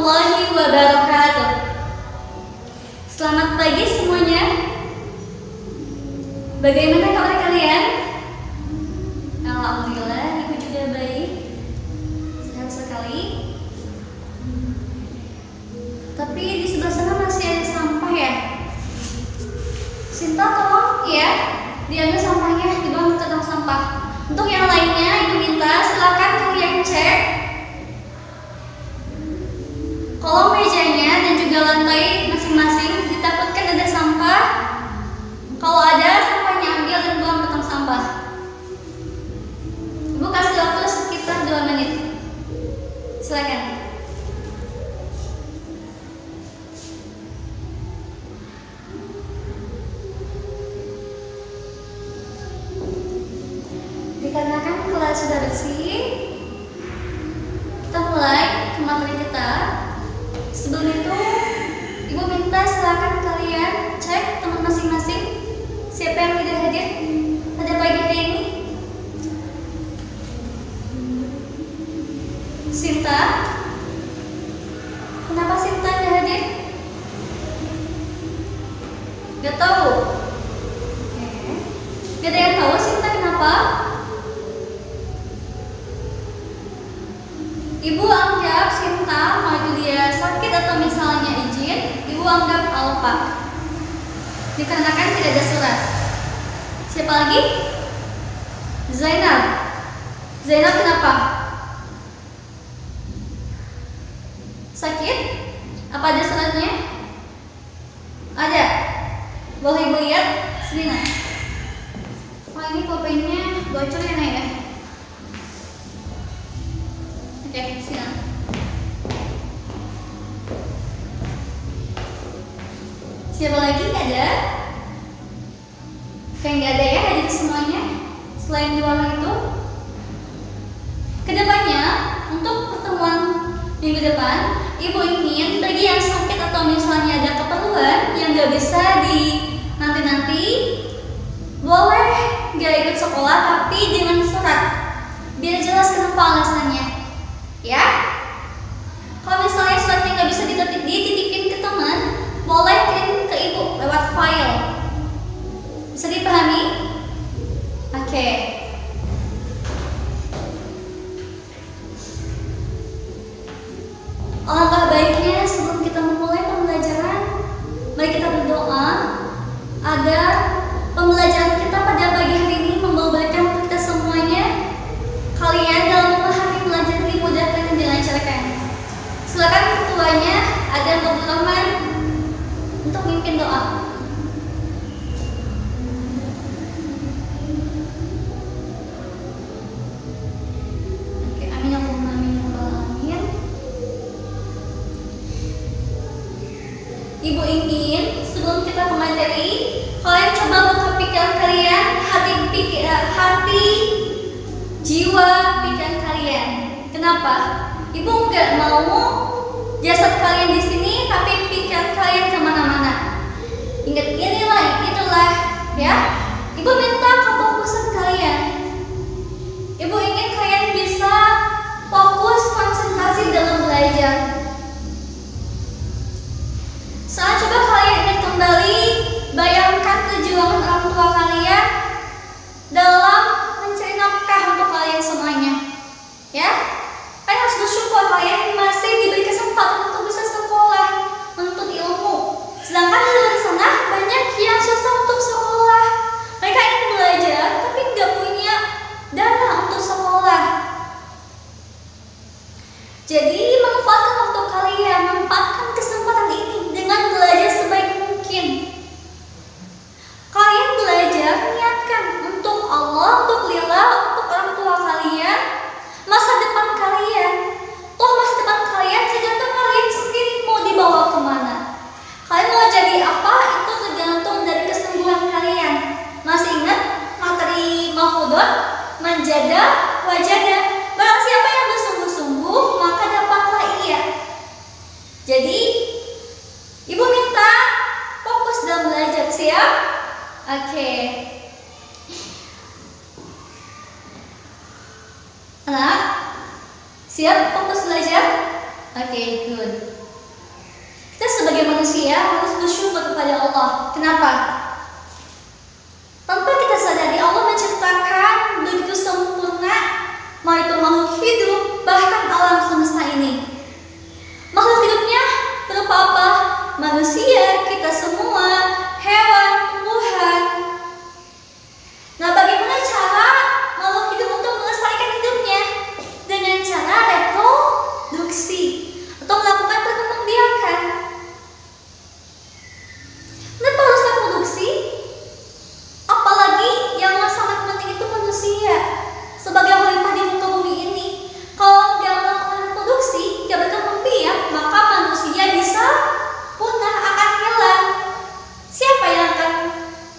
warahmatullahi wabarakatuh. Selamat pagi semuanya. Bagaimana kabar kalian? Alhamdulillah, ibu juga baik. Sehat sekali. Tapi di sebelah sana masih ada sampah ya. Sinta, tolong ya diambil sampahnya di bawah tong sampah. Untuk yang lainnya, ibu minta silakan kalian cek kolom mejanya dan juga lantai masing-masing. Ditakutkan ada sampah. Kalau ada, sampahnya ambil dan buang ke tong sampah. Ibu kasih waktu sekitar 2 menit. Silakan. Dikarenakan kelas sudah bersih, kita mulai ke materi kita. Sebelum itu, ibu minta silakan kalian cek teman masing-masing siapa yang tidak hadir pada pagi hari ini. Sinta, kenapa Sinta tidak hadir? Gak tahu. Gak ada yang tahu Sinta kenapa? Ibu anggap Sinta mau dia sakit atau misalnya izin, ibu anggap alpa. Dikarenakan tidak ada surat. Siapa lagi? Zainab. Zainab kenapa? Sakit? Apa ada suratnya? Ada. Boleh ibu lihat? Sini nak. Wah, ini pulpennya bocor ya nak ya. Oke, silakan. Siapa lagi? Nggak ada? Kayak nggak ada ya hadir semuanya selain 2 orang itu. Kedepannya untuk pertemuan minggu depan, ibu ingin bagi yang sakit atau misalnya ada keperluan yang nggak bisa di nanti-nanti, boleh nggak ikut sekolah tapi dengan surat biar jelas kenapa alasannya. Ya, kalau misalnya suratnya nggak bisa dititipin ke teman, boleh kirim ke ibu lewat file. Bisa dipahami? Oke. Alangkah baiknya sebelum kita memulai pembelajaran, mari kita berdoa agar pembelajaran kita pada pagi hari ini membawa berkah untuk kita semuanya. Kalian dalam memahami pelajaran dimudahkan dan dilancarkan. Silakan ketuanya Adam Abdul Rahman untuk memimpin doa. Oke, amin ya Allahumma amin ya rabbal alamin. Ibu ingin sebelum kita ke materi, kalian coba buka pikiran kalian, hati, jiwa pikiran kalian. Kenapa? Ibu nggak mau jasad kalian di sini, tapi pikiran kalian kemana-mana. Ingat inilah, itulah, ya. Ibu minta kefokusan kalian. Ibu ingin kalian bisa fokus konsentrasi dalam belajar. Saat coba kalian ingat kembali, bayangkan perjuangan orang tua kalian dalam mencari nafkah untuk kalian semuanya, ya. Kalian harus bersyukur kalian masih diberi kesempatan untuk bisa sekolah, menuntut ilmu. Sedangkan di luar sana banyak yang susah untuk sekolah. Mereka ingin belajar tapi nggak punya dana untuk sekolah. Jadi manfaatkan waktu kalian, manfaatkan kesempatan ini dengan belajar sebaik mungkin. Kalian belajar, niatkan untuk Allah, untuk lillah, untuk orang tua kalian, masa depan kalian. Toh masa depan kalian tergantung kalian sendiri mau dibawa kemana. Kalian mau jadi apa, itu tergantung dari kesungguhan kalian. Masih ingat materi mahfudot, manjada, wajada. Barang siapa yang bersungguh-sungguh, maka dapatlah ia. Jadi ibu minta fokus dalam belajar, siap? Oke. Anak, siap fokus belajar? Oke, good. Kita sebagai manusia harus bersyukur kepada Allah. Kenapa? Tanpa kita sadari Allah menciptakan begitu sempurna, mau itu makhluk hidup, bahkan alam semesta ini. Makhluk hidupnya berupa apa? Manusia, kita semua, hewan, tumbuhan. Nah, bagaimana cara makhluk hidup untuk melestarikan hidupnya? Dengan cara reproduksi atau melakukan perkembangbiakan. Kenapa harus reproduksi? Apalagi yang sangat penting itu manusia sebagai khalifah di muka bumi ini. Kalau nggak melakukan reproduksi, nggak berkembang biak, maka manusia bisa punah, akan hilang. Siapa yang akan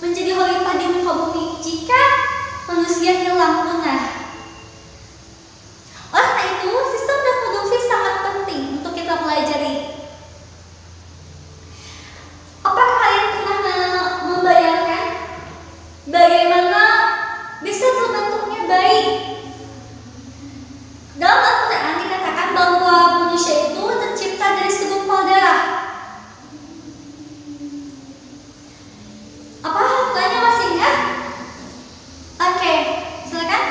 menjadi khalifah di muka bumi jika manusia hilang, punah? Oleh karena itu, sistem reproduksi sangat penting untuk kita pelajari. Apakah kalian pernah membayangkan bagaimana bisa terbentuknya bayi? Dalam Al-Quran dikatakan bahwa manusia itu tercipta dari segumpal darah. Apa bukannya masih ingat? Oke, silakan.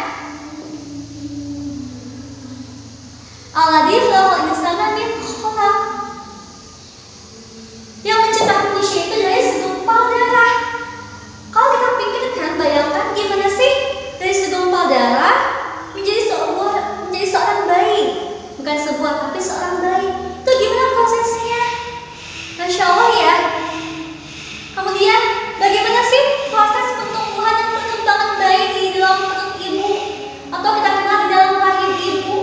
Alladzi khalaqal insana min khalaq. Yang menciptakan manusia itu dari segumpal darah. Kalau kita pikirkan, bayangkan gimana sih dari segumpal darah menjadi seorang bayi, bukan sebuah tapi seorang bayi. Itu gimana prosesnya? Masya Allah ya. Kemudian bagaimana sih proses pertumbuhan dan perkembangan bayi di dalam perut ibu, atau kita kenal di dalam rahim ibu?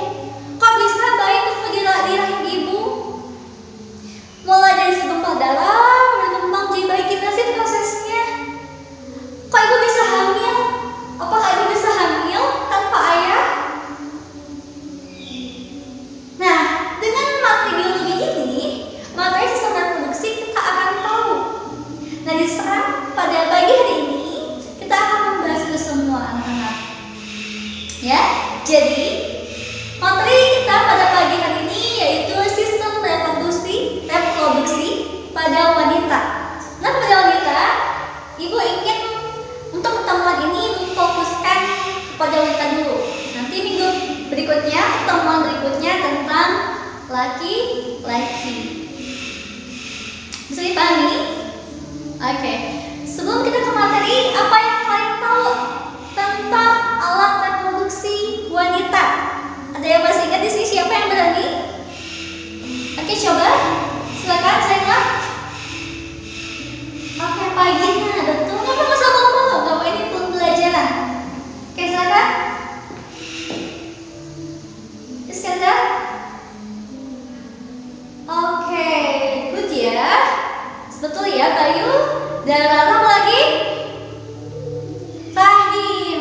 Kok bisa bayi tumbuh di rahim ibu? Mulai dari segumpal darah berkembang jadi bayi, gimana sih prosesnya? Kok ibu bisa hamil? Apakah ibu bisa hamil tanpa ayah? Nah, dengan materi biologi ini, materi sistem reproduksi, kita akan tahu. Nah, di saat pada pagi hari ini, kita akan membahas itu semua, anak-anak. Ya, jadi materi kita pada pagi hari ini yaitu sistem reproduksi pada wanita. Nah, pada wanita, ibu ingin untuk pertemuan ini memfokuskan kepada wanita dulu. Nanti minggu berikutnya, pertemuan berikutnya tentang laki-laki. Bisa dipahami? Oke. Sebelum kita ke materi, apa yang kalian tahu tentang alat reproduksi wanita? Ada yang masih ingat di sini? Siapa yang berani? Oke, coba. Silakan, Zainab. Oke, pagi. Nah, betul. Kenapa nggak usah ngomong? Nggak, ini pembelajaran. Oke, silakan. Iskandar. Oke, good ya. Betul ya, Bayu. Dan Lara lagi? Fahim.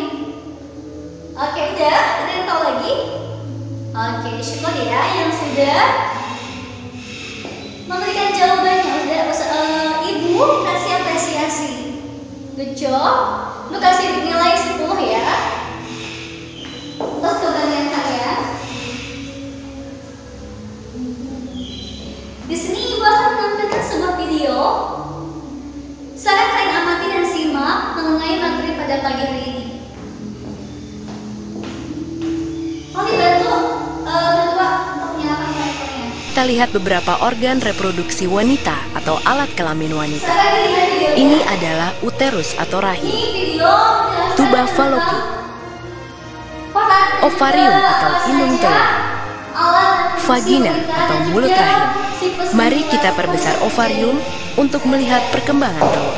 Oke, udah? Ada yang tahu lagi? Oke, syukur ya yang sudah memberikan jawabannya. Udah, Ibu kasih apresiasi. Good job. Lu kasih nilai 10 ya. Terus keberanian kalian. Di sini Ibu akan menampilkan sebuah video. Silakan kalian amati dan simak mengenai materi pada pagi hari ini. Mau dibantu berdua untuk menyalakan komputernya. Kita lihat beberapa organ reproduksi wanita atau alat kelamin wanita. Ini adalah uterus atau rahim, tuba falopi, ovarium atau indung telur, vagina atau mulut rahim. Mari kita perbesar ovarium untuk melihat perkembangan telur.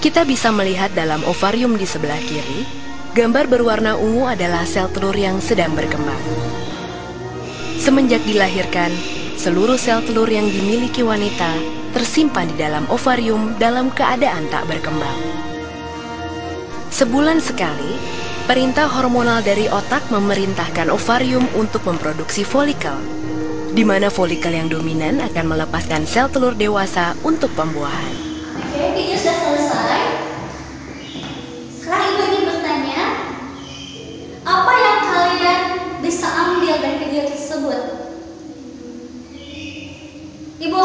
Kita bisa melihat dalam ovarium di sebelah kiri, gambar berwarna ungu adalah sel telur yang sedang berkembang. Semenjak dilahirkan, seluruh sel telur yang dimiliki wanita tersimpan di dalam ovarium dalam keadaan tak berkembang. Sebulan sekali, perintah hormonal dari otak memerintahkan ovarium untuk memproduksi folikel, di mana folikel yang dominan akan melepaskan sel telur dewasa untuk pembuahan. Oke, video sudah selesai. Sekarang Ibu ingin bertanya, apa yang kalian bisa ambil dari video tersebut? Ibu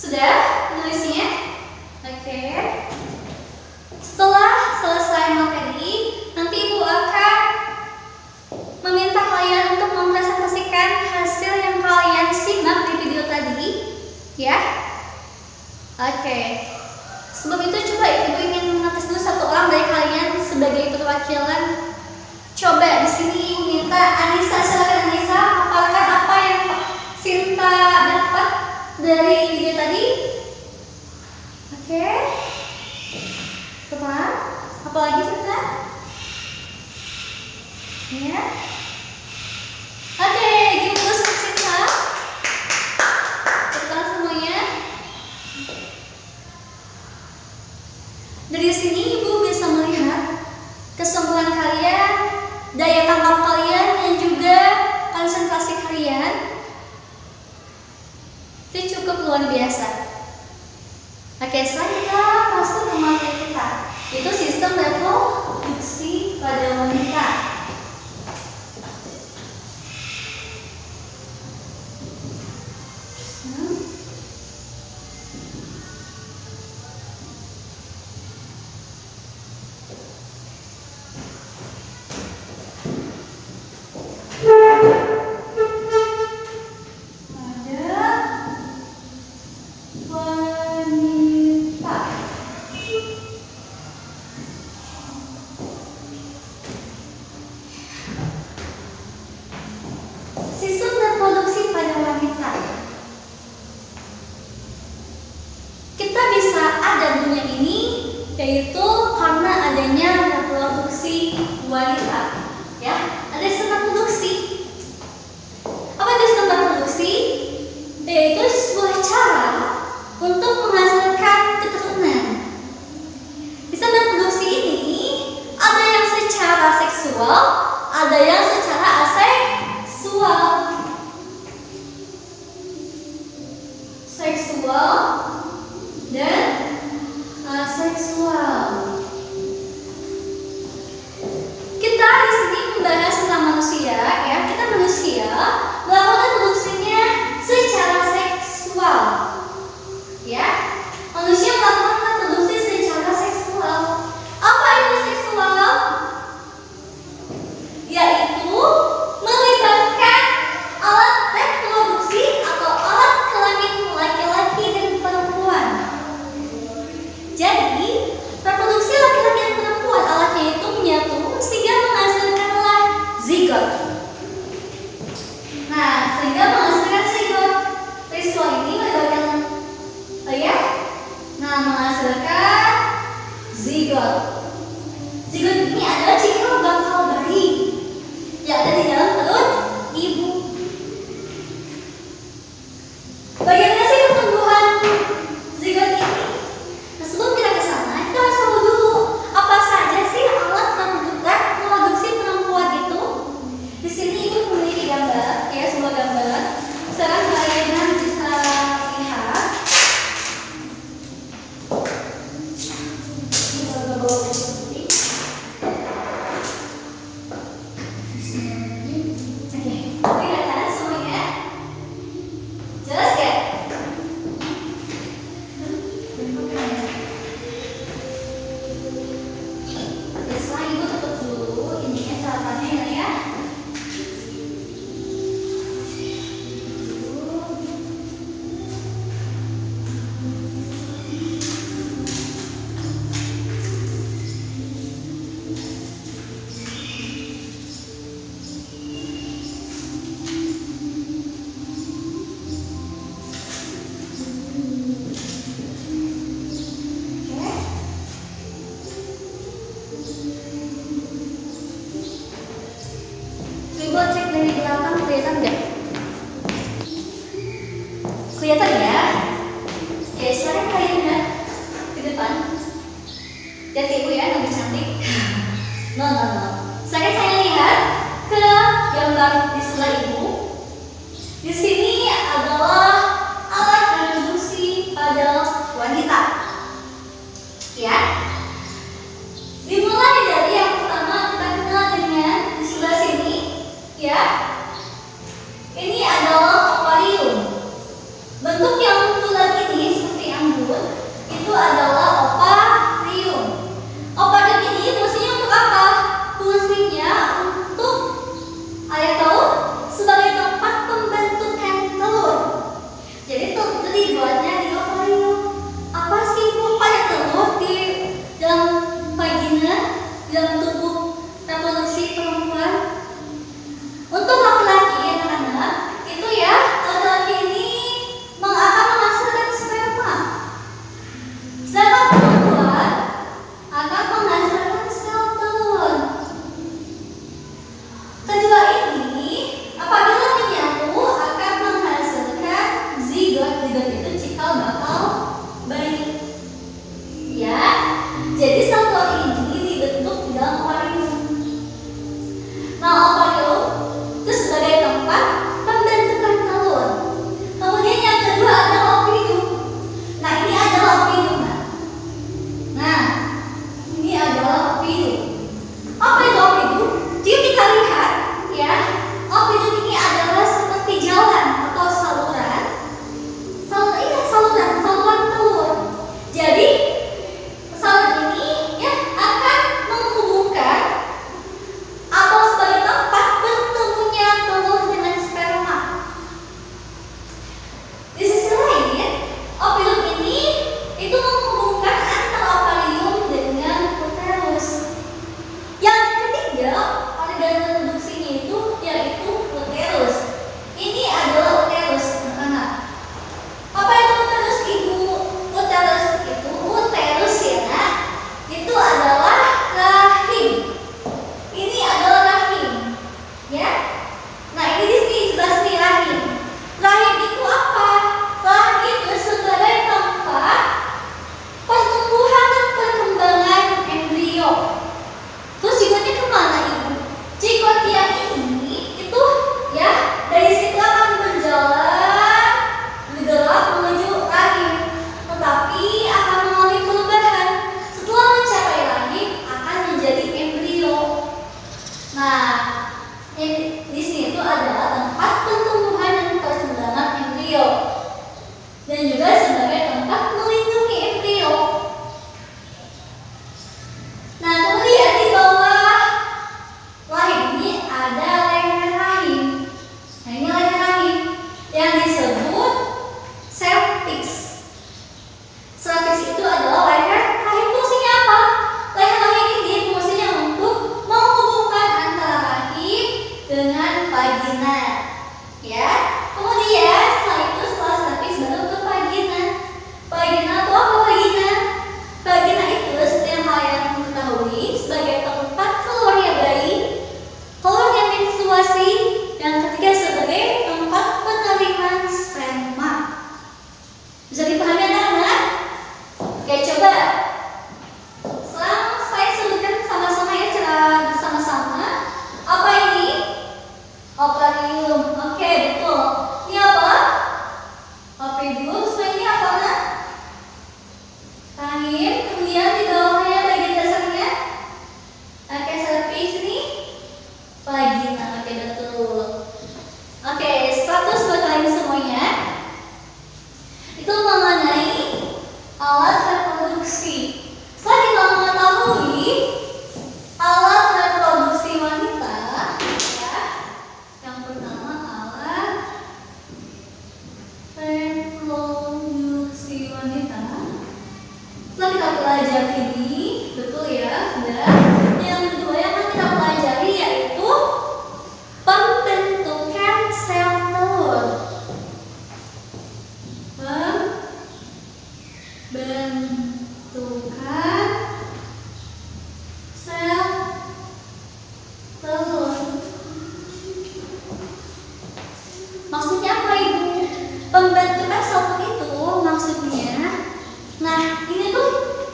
Sudah menulisnya? Oke. Setelah selesai materi, nanti Ibu akan meminta kalian untuk mempresentasikan hasil yang kalian simak di video tadi, ya. Oke. Sebelum itu coba Ibu ingin mengetes dulu satu orang dari kalian sebagai perwakilan. Coba di sini Ibu minta Anissa, silakan Anissa, paparkan apa yang Sinta dapat dari video tadi. Oke. Coba. Apa lagi Sinta? Ya. Oke, give us Sinta. Tekan semuanya. Dari sini Ibu bisa melihat kesungguhan kalian, daya tangkap kalian, dan juga konsentrasi kalian itu cukup luar biasa. Oke, sekarang kita masuk ke materi kita, itu sistem reproduksi pada wanita. Sistem reproduksi pada wanita. Kita bisa ada di dunia ini yaitu karena adanya reproduksi wanita. Ya, ada sistem reproduksi. Apa itu sistem reproduksi? Yaitu sebuah cara untuk menghasilkan keturunan. Sistem reproduksi ini ada yang secara seksual, ada yang secara seksual dan aseksual. Kita di sini membahas tentang manusia, ya. Kita manusia melakukan reproduksinya secara seksual, ya. Manusia melakukan reproduksi secara seksual. Apa itu seksual? Yaitu melibatkan alat reproduksi atau alat kelamin laki-laki dan perempuan. Jadi, reproduksi laki-laki dan perempuan alatnya itu menyatu sehingga menghasilkanlah zigot. Nah, sehingga menghasilkan zigot. Peristiwa ini melibatkan menghasilkan zigot. Zigot ini adalah cikal bakal bayi yang ada di dalam perut ibu. Bagaimana sih pertumbuhan zigot ini? Nah, sebelum kita ke sana, kita harus tahu dulu apa saja sih alat reproduksi perempuan itu. Di sini ibu memiliki gambar, ya, sebuah gambar. Sekarang kalian bisa lihat. Kelihatan semuanya? Jelas gak? Setelah ibu tutup dulu ininya catatannya ya. Coba cek dari belakang, kelihatan nggak? Kelihatan ya? Oke, sekarang kalian lihat ke depan. Lihat ibu ya, lebih cantik. No. Sekarang kalian lihat ke gambar di sebelah ibu. Di sini adalah alat reproduksi pada wanita. Ya. Dimulai dari yang pertama kita kenal dengan di sebelah sini. Ya, ini adalah ovarium. Bentuk yang bulat ini dibuatnya di akuarium. Apa sih Bu? Banyak telur di dalam vagina, di dalam tubuh reproduksi perempuan. Untuk laki-laki anak-anak itu ya, laki-laki ini akan menghasilkan sperma. Sedangkan perempuan akan menghasilkan sel telur. Kedua ini apabila menyatu akan menghasilkan zigot. Zigot itu cikal bakal bayi. Ya, jadi sel telur ini dibentuk di dalam akuarium. Nah, akuarium itu sebagai tempat pembentukan telur. Kemudian yang kedua adalah ovidum. Nah, ini adalah ovidum. Nah, ini adalah ovidum. Apa itu ovidum? Jika kita lihat, ya, ovidum ini adalah seperti jalan atau saluran telur. Jadi saluran ini ya akan menghubungkan atau sebagai tempat bertemunya telur dengan sperma. Di sisi lain, ovidum ini itu menghubungkan antara akuarium dengan uterus. Yang ketiga, organ reproduksinya itu yaitu uterus. Ini adalah uterus, anak-anak. Apa itu uterus, Ibu? Uterus ya, Nak. Itu adalah rahim. Ini adalah rahim, ya. Nah, ini di sini sebelah sini rahim. Rahim itu apa? Rahim itu sebagai tempat pertumbuhan dan perkembangan embrio. Terus zigotnya kemana, Ibu? Zigot yang ini itu ya dari situ akan berjalan bergerak menuju rahim, tetapi akan mengalami perubahan. Setelah mencapai rahim akan menjadi embrio. Nah, di sini itu adalah tempat pertumbuhan dan perkembangan embrio dan juga sebagai tempat melindungi embrio. Nah, kemudian di bawah rahim ini ada leher rahim. Nah, ini leher rahim yang disebut cervix. Cervix itu adalah leher rahim. Fungsinya apa? Leher rahim ini fungsinya untuk menghubungkan antara rahim dengan vagina. Ya. Kemudian setelah cervix baru ke vagina. Vagina itu apa vagina? Vagina itu seperti yang kalian ketahui sebagai tempat keluarnya bayi, keluarnya menstruasi, yang ketiga sebagai tempat penerimaan sperma. Bisa dipahami anak-anak? Oke, coba sekarang saya sebutkan sama-sama ya, cara bersama-sama. Apa ini? Ovarium. Oke, betul. Ini apa? Ovidum. Terus ini apa, Nak? Rahim. Kemudian di bawahnya bagian dasarnya. Oke, cervix ini vagina. Oke, betul. Oke, status buat kalian semuanya itu mengenai alat reproduksi. Setelah kita mengetahui alat reproduksi wanita, ya, yang pertama alat reproduksi wanita. Setelah kita pelajari ini, betul ya, sudah. Yang kedua yang akan kita pelajari yaitu pembentukan sel telur. Pembentukan sel telur. Maksudnya apa, Ibu? Pembentukan sel telur itu maksudnya, nah ini tuh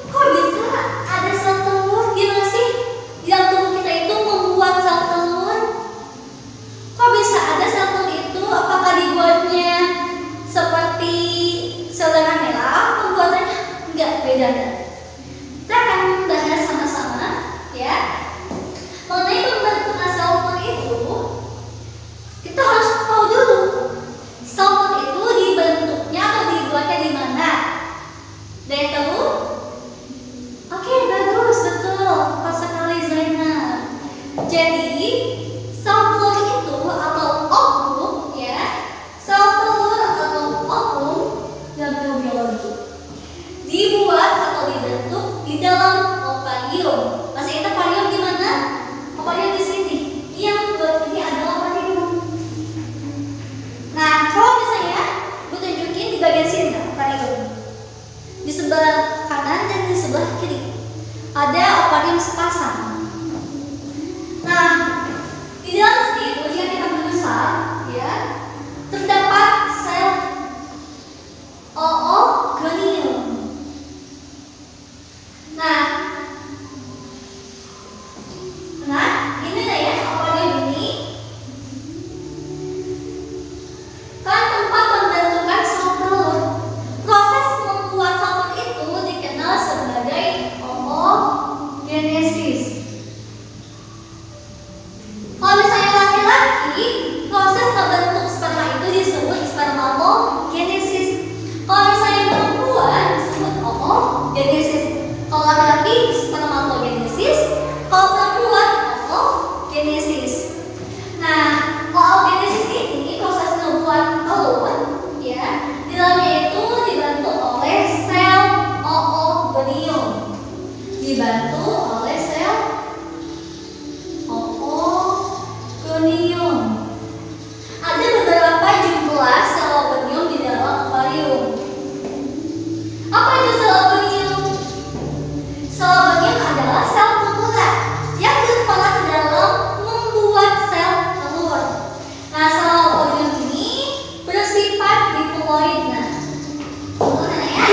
kok bisa ada sel telur? Gimana sih di dalam tubuh kita itu membuat sel telur? Kok bisa ada sel telur itu? Apakah dibuatnya seperti sel darah merah pembuatannya? di bagian sini ovarium. Di sebelah kanan dan di sebelah kiri ada ovarium sepasang. Nah, di dalam sini jika kita membesar, ya, terdapat sel oogonium. Nah, ini ya ovarium ini kan tempat pembentukan sel telur. Proses membuat sel telur itu dikenal sebagai oogenesis. Kalau misalnya laki-laki, proses membentuk sperma itu disebut spermatogenesis. Kalau misalnya perempuan disebut oogenesis. Kalau laki-laki spermatogenesis, kalau perempuan oogenesis. Nah, oogenesis ini proses membuat telur, ya, di dalamnya itu dibantu oleh sel oogonium. Dibantu oleh sel oogonium. Ada beberapa jumlah sel oogonium di dalam ovarium. Apa itu sel oogonium? Sel oogonium adalah sel penggerak yang berperan dalam membuat sel telur. Nah, sel oogonium ini bersifat diploid. Nah, ya.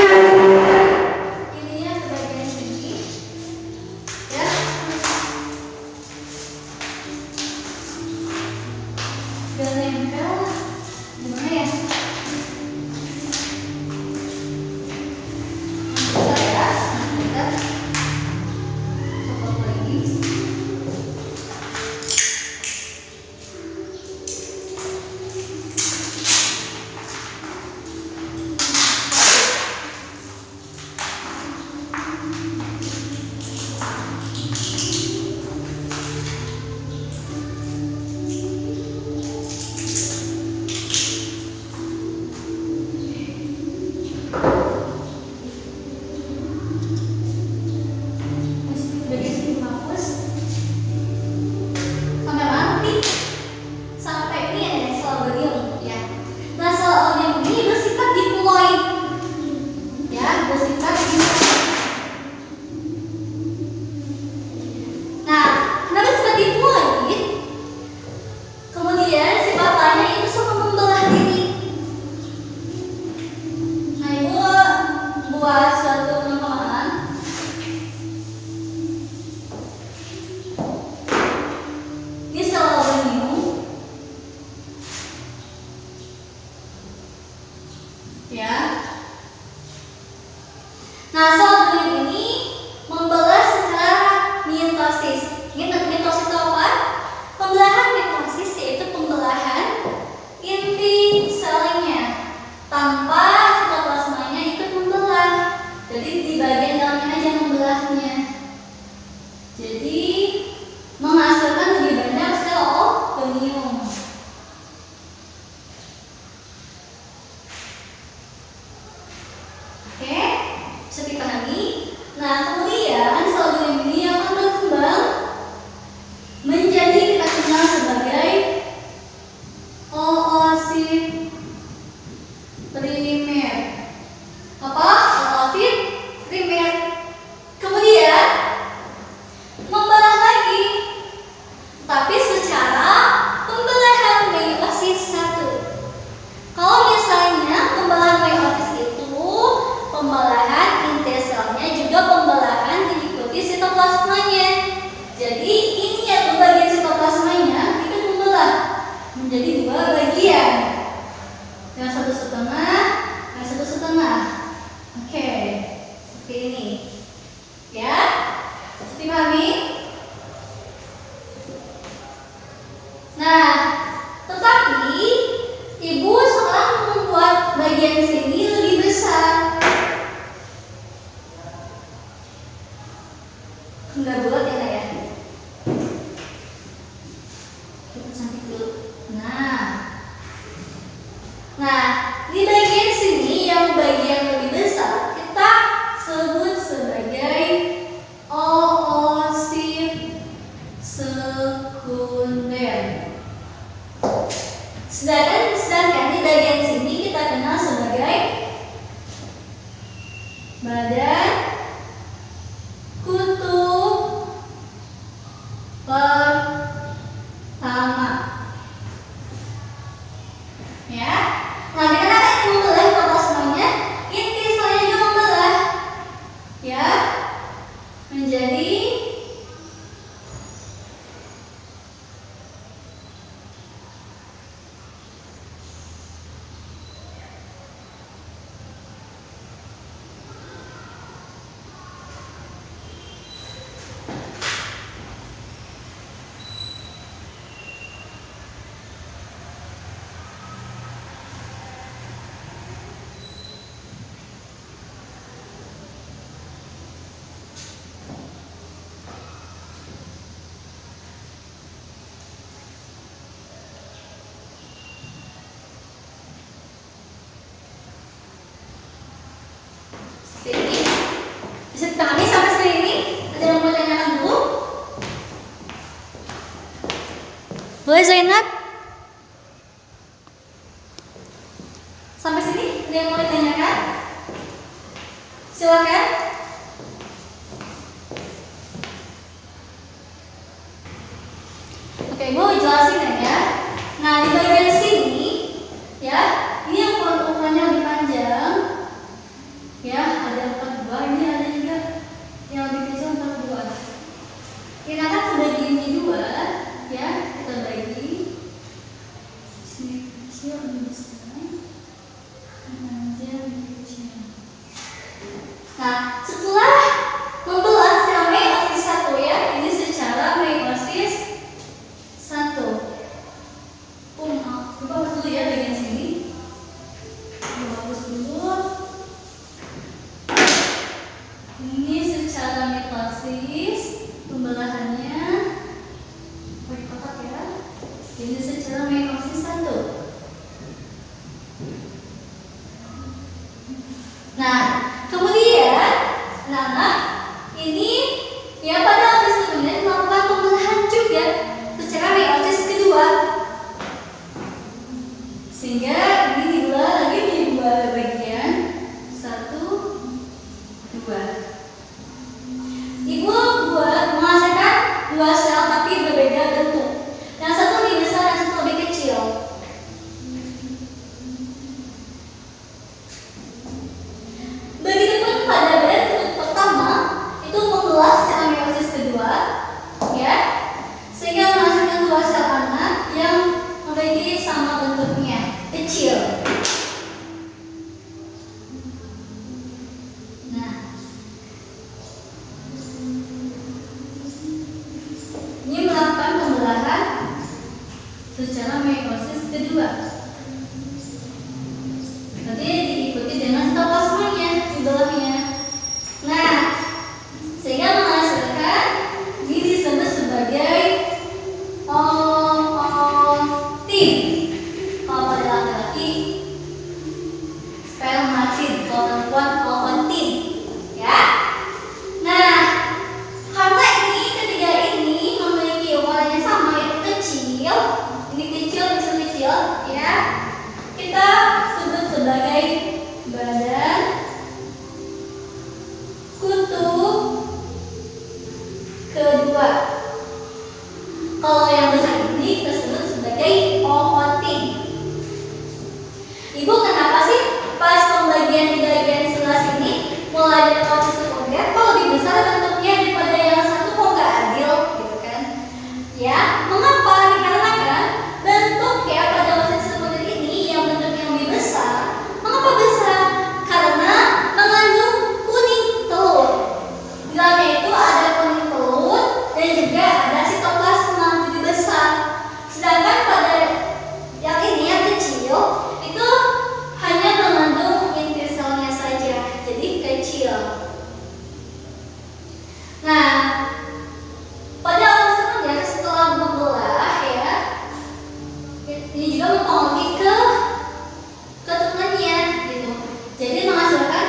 Ininya ke bagian sini, ya. Udah nempel, gimana ya? Bentar ya, bentar. Copot lagi. Bagian sini hapus. Sampai mana nih? Sampai ini ada sel oogonium, ya. Nah, sel oogonium ini bersifat diploid, ya, bersifat diploid. Nah, kenapa sifat diploid? Kemudian sifat lainnya itu suka membelah diri. Nah, ibu buat suatu perumpamaan. Ini sel oogonium, ya. Nah, sel oogonium ini membelah secara mitosis. Mitosis itu apa? Pembelahan mitosis yaitu pembelahan inti selnya tanpa sitoplasmanya ikut membelah. Jadi di bagian dalamnya aja membelahnya. Jadi menghasilkan lebih banyak sel oogonium. Oke, bisa dipahami. Nah, kemudian sel oogonium ini akan berkembang menjadi kita kenal sebagai oosit primer. Apa? Oosit primer. Kemudian membelah lagi, tapi secara pembelahan meiosis 1. Kalau misalnya pembelahan meiosis itu pembelahan inti selnya juga pembelahan badan, kutub pertama. Ya, nah dengan apa ini membelah Bapak semuanya? Inti selnya juga membelah, ya, menjadi sini. Bisa ditangani sampai sini. Ada yang mau tanyakan dulu? Boleh Zainab? Sampai sini ada yang mau ditanyakan? Silakan. Oke, Bu jelasin ya. Nah, di bagian sini ya, ini yang ukurannya lebih panjang. Ya, ada 42, ini ada juga yang lebih kecil 42. Ini akan terbagi ini dua, ya, kita bagi. Sini kecil, ini besar. Ini lebih kecil. Nah, setelah membelah secara meiosis 1 ya, ini secara meiosis 1. Coba hapus dulu ya bagian sini. Hapus dulu. Ini secara mitosis pembelahannya pakai kotak ya. Ini secara meiosis 1. Nah, kemudian anak-anak ini ya pada osis kemudian melakukan pembelahan juga secara meiosis kedua. Sehingga ini dibelah lagi di dua bagian, 1, 2. Ibu buat menghasilkan 2 sel tapi berbeda bentuk. Yang satu lebih besar, yang satu lebih kecil. Begitupun pada bentuk pertama itu membelah secara meiosis kedua, ya, sehingga menghasilkan 2 sel anak yang memiliki sama bentuknya, kecil. Nah, ini melakukan pembelahan secara meiosis kedua. Nanti diikuti dengan sitoplasmanya di bawahnya. Nah, sehingga menghasilkan ini disebut sebagai ootin. Kalau pada laki-laki spermatin, kalau perempuan ootin, ya. Nah, karena ini ketiga ini memiliki warnanya sama, yaitu kecil, ini kecil, ya, kita sebut sebagai badan, kutub kedua. Kalau yang besar ini kita sebut sebagai ootin. Ibu kenapa sih pas pembagian di bagian sebelah sini mulai dari ootis sekunder kok lebih besar bentuknya daripada yang satu, kok nggak adil gitu kan? Ya, mengapa? Dikarenakan bentuk ya pada ootis sekunder ini yang bentuknya lebih besar. Mengapa besar? Karena mengandung kuning telur. Di dalamnya itu ada kuning telur dan juga ada sitoplasma, jadi besar. Sedangkan pada yang ini yang kecil itu hanya mengandung inti selnya saja, jadi kecil. Nah, pada ootis sekunder setelah membelah ya, ini juga mempengaruhi ke keturunannya gitu. Jadi menghasilkan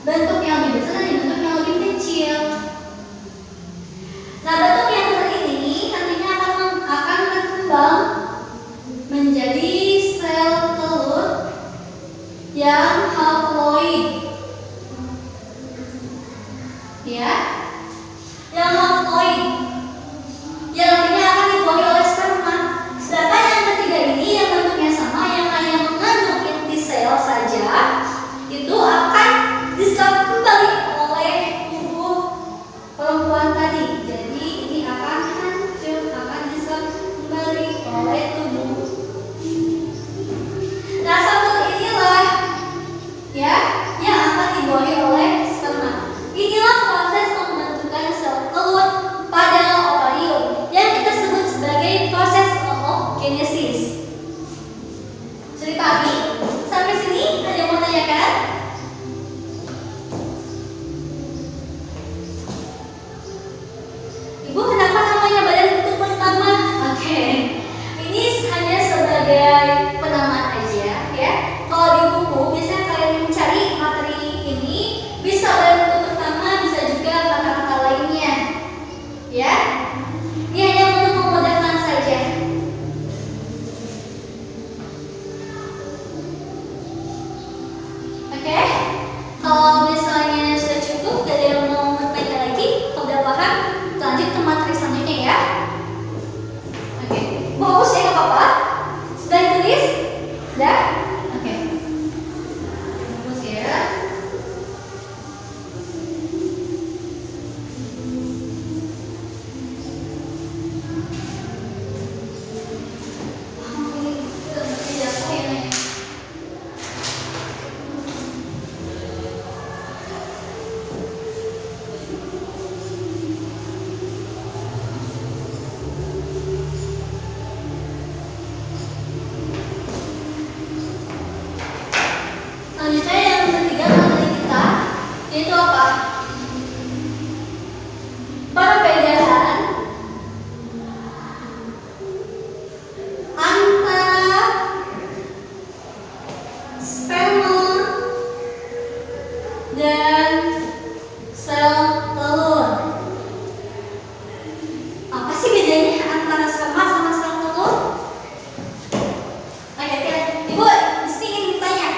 bentuk yang lebih besar dan bentuk yang lebih kecil. Nah, bentuk yang besar ini nantinya akan berkembang menjadi sel telur yang haploid. dibuahi oleh sperma. Inilah proses pembentukan sel telur pada ovarium yang kita sebut sebagai proses oogenesis. Sudah dipahami? Sampai sini ada yang mau tanyakan? Ibu, kenapa namanya badan bentuk pertama? Oke, ini hanya sebagai penamaan aja ya. Kalau di buku biasanya kalian mencari materi ini bisa badan bentuk pertama, bisa juga kata-kata lainnya, ya. Ini hanya untuk memudahkan saja. Oke, kalau misalnya sudah cukup, gak ada yang mau bertanya lagi, kalau udah paham, lanjut ke materi selanjutnya ya. Oke, Bu hapus ya, nggak apa-apa. Sudah ditulis? Sudah? Oke. Hapus ya. Selanjutnya yang ketiga materi kita yaitu apa? Perbedaan antara sperma dan sel telur. Apa sih bedanya antara sperma sama sel telur? Oke, Ibu, di sini ingin bertanya.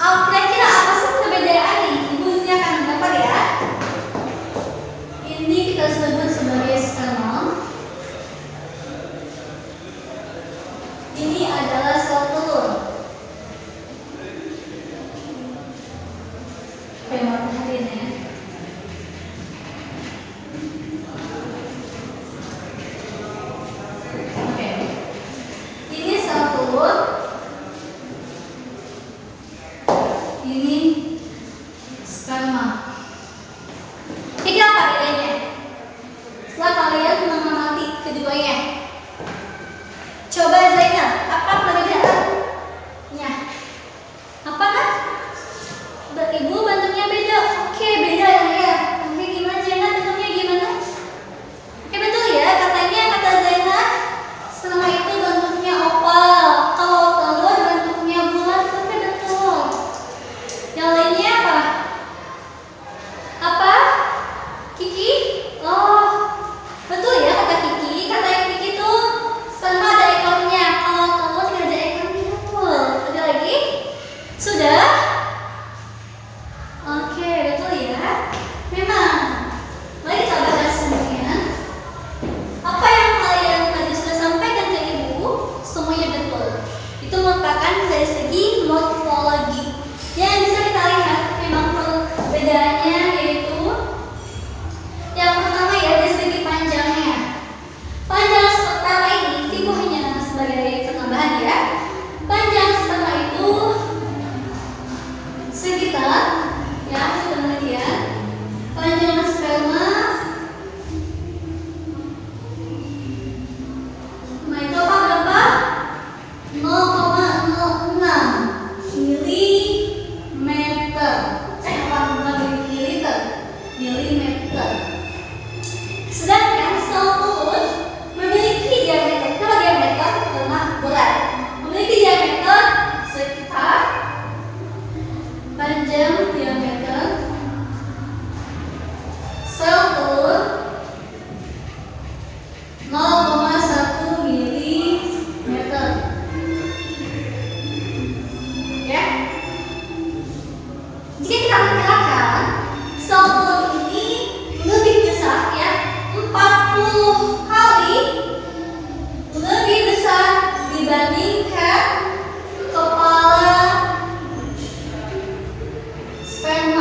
Kira-kira apa sih perbedaan nih? Ibu ini akan dapat ya. Ini kita sebut sebagai sperma. Ini adalah sel telur. Oke, mau perhatiin ya. Oke. Ini sel telur. Ini sperma. Kira apa bedanya? Setelah kalian mengamati keduanya, coba Zainal, apa perbedaannya? Apa kan? Ibu bentuknya beda. Oke, beda ya. Oke, gimana Zainal? Bentuknya gimana? Oke, betul ya. Katanya kata Zainal, sperma itu bentuknya oval. Kalau telur bentuknya bulat. Oke, betul. Yang lainnya apa? Apa? Kiki? Oh, betul ya kata Kiki. Kata Kiki tuh sperma ada ekornya. Kalau telur tidak ada ekornya. Betul. Ada lagi? Sudah? Oke, betul ya. Memang. Mari kita bahas semuanya. Apa yang kalian tadi sudah sampaikan ke Ibu, semuanya betul. Itu merupakan dari segi morfologi. Yang bisa kita lihat memang perbedaannya yaitu yang pertama ya dari segi panjangnya. Panjang sperma ini Ibu hanya sebagai penambahan ya. Panjang sperma itu sekitar ya penelitian panjang sperma itu apa berapa? 0,06 milimeter. Milimeter. Sedangkan sel telur memiliki diameter. Kenapa diameter? Karena berat. Memiliki diameter sekitar panjang diameter sel telur 0,1 milimeter. Ya. Jika kita perkirakan sel telur ini lebih besar ya, 40 kali lebih besar dibandingkan kepala sperma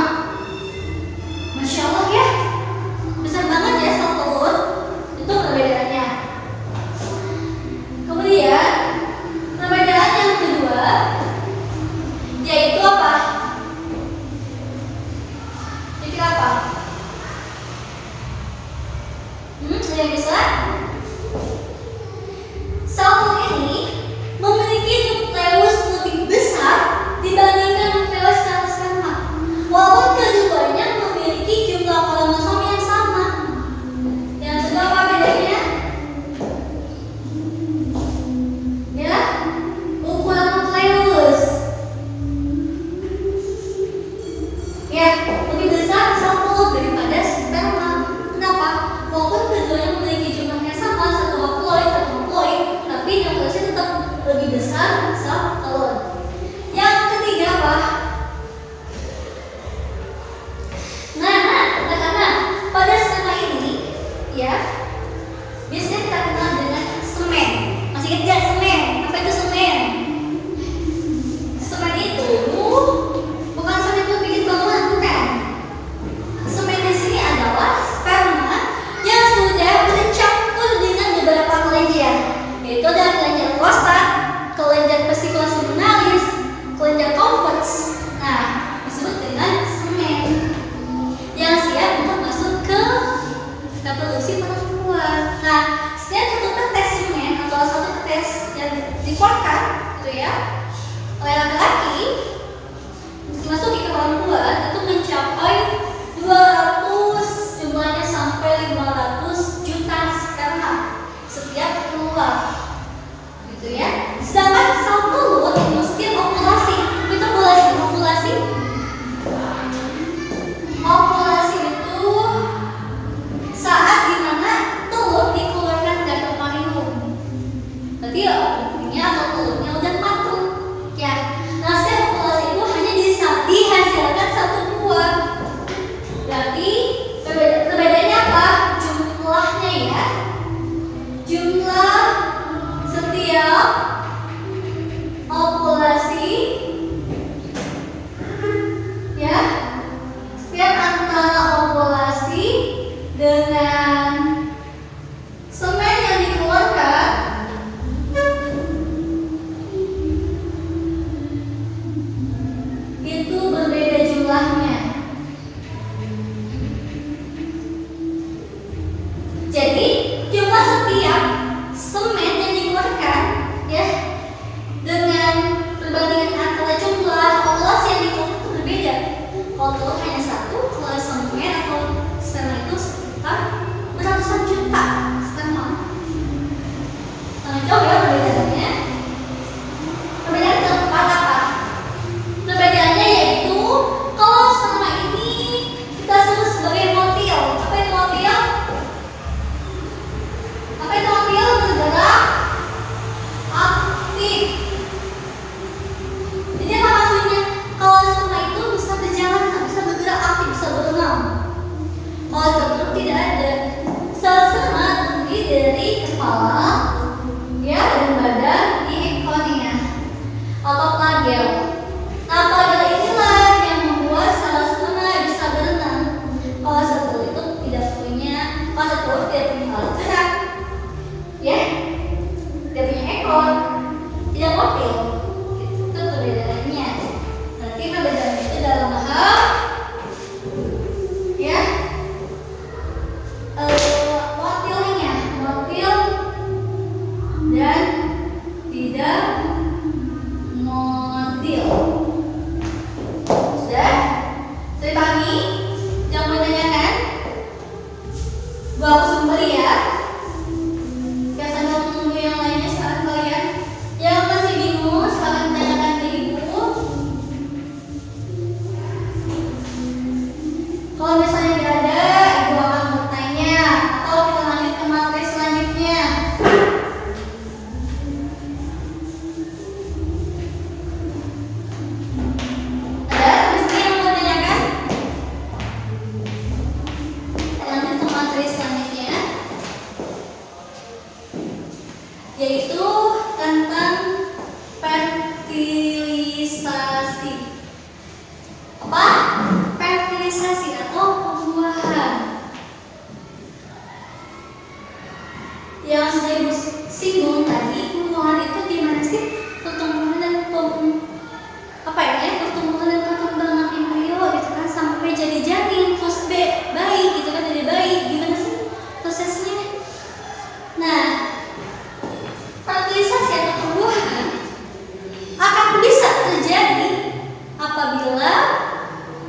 Kalau telur hanya satu, kalau semen atau sperma itu sekitar beratusan juta sperma. Sangat jauh ya perbedaannya. Perbedaan keempat apa? Perbedaannya yaitu kalau sperma ini kita sebut sebagai motil. Apa itu motil? Apa itu motil? Bergerak aktif. Jadi apa maksudnya? Kalau sperma itu bisa berjalan, bisa bergerak aktif, bisa berenang. Kalau telur tidak ada. Sel sperma terdiri dari kepala, ya, dan badan di ekornya atau flagel. Nah, flagel inilah yang membuat sel sperma bisa berenang. Kalau sel telur itu tidak punya, kalau sel telur tidak punya alat gerak, ya, tidak punya ekor, tidak motil. Itu perbedaannya. Nanti perbedaannya itu dalam hal, ya, motilnya, motil dan tidak motil. Sudah? Sudah pahami? Jangan menanyakan. Gua hapus kembali ya. Gak sambil menunggu yang lainnya sekarang kalian. Yang masih bingung, silahkan tanyakan ke ibu. Kalau misalnya tidak ada, ibu akan bertanya atau kita lanjut ke materi selanjutnya. Ada sampai sini yang mau ditanyakan? Kita lanjut ke materi selanjutnya, yaitu tentang fertilisasi. Apa? Fertilisasi atau pembuahan. Yang sudah ibu singgung tadi, pembuahan itu gimana sih? Pertumbuhan dan pertumbuhan dan perkembangan embrio gitu kan, sampai jadi janin, terus bayi gitu kan, dari bayi. Gimana sih prosesnya? Nah, fertilisasi atau pembuahan akan bisa terjadi apabila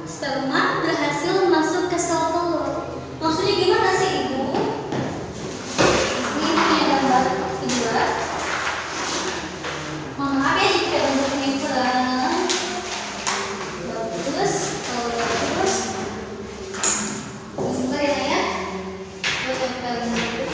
sperma berhasil masuk ke sel telur. Maksudnya gimana sih ibu? Ini punya gambar kedua. Mohon maaf ya jika bentuknya kurang bagus. Kalau bagus, sebentar ya. Buat tempelin dulu.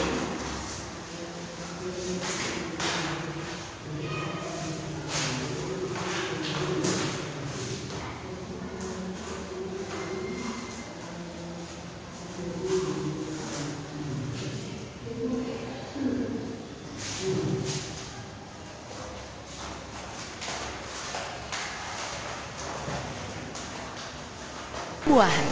Buahan.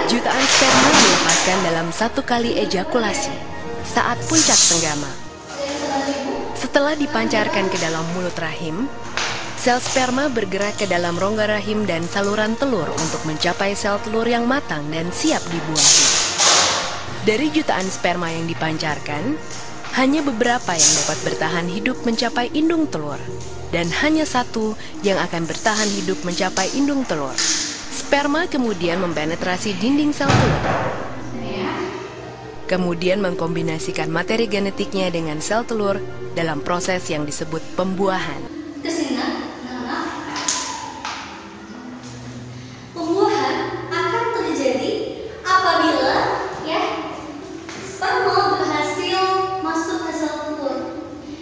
Jutaan sperma dilepaskan dalam satu kali ejakulasi saat puncak senggama. Setelah dipancarkan ke dalam mulut rahim, sel sperma bergerak ke dalam rongga rahim dan saluran telur untuk mencapai sel telur yang matang dan siap dibuahi. Dari jutaan sperma yang dipancarkan, hanya beberapa yang dapat bertahan hidup mencapai indung telur, dan hanya satu yang akan bertahan hidup mencapai indung telur. Sperma kemudian mempenetrasi dinding sel telur, kemudian mengkombinasikan materi genetiknya dengan sel telur dalam proses yang disebut pembuahan. Pembuahan akan terjadi apabila sperma berhasil masuk ke sel telur.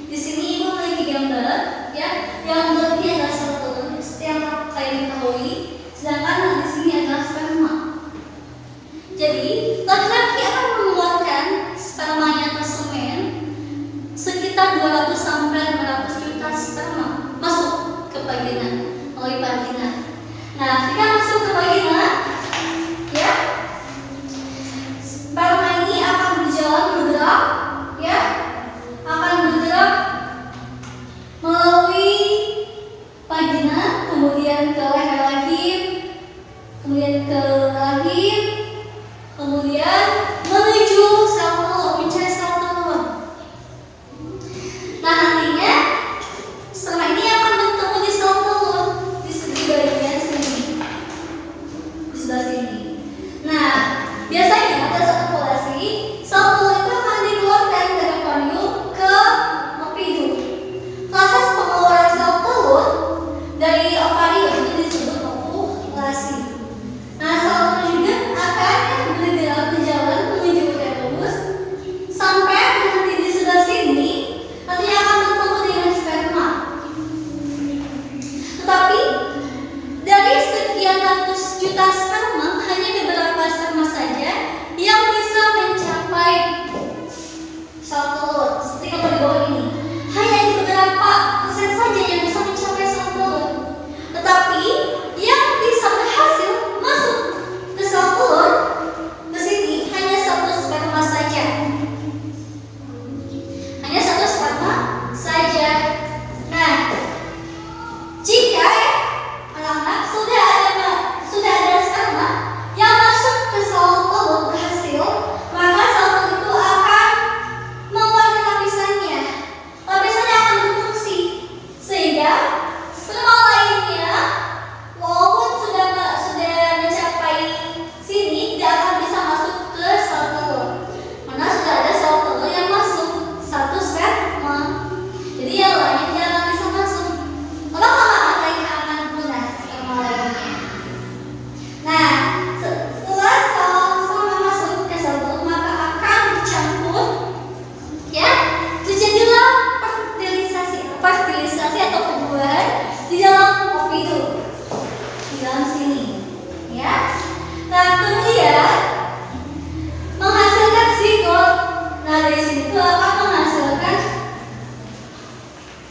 Di sini ibu memiliki gambar yang berarti adalah sel telur setiap kalian ketahui, sedangkan di sini adalah sperma. Jadi laki-laki akan mengeluarkan spermanya atau semen sekitar 200 sampai 500 juta sperma.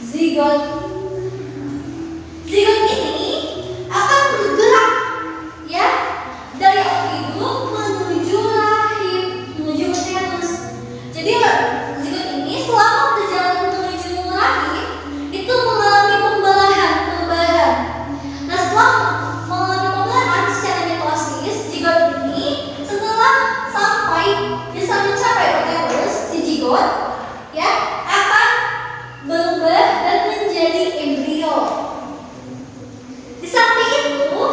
zigot. Zigot ini akan bergerak ya dari awal hidup menuju rahim, menuju uterus. Jadi zigot ini selama berjalan menuju rahim itu mengalami perubahan. Nah, setelah mengalami perubahan secara mitosis, zigot ini setelah sampai bisa mencapai uterus, si zigot ya akan berubah dan menjadi embrio. Di samping itu,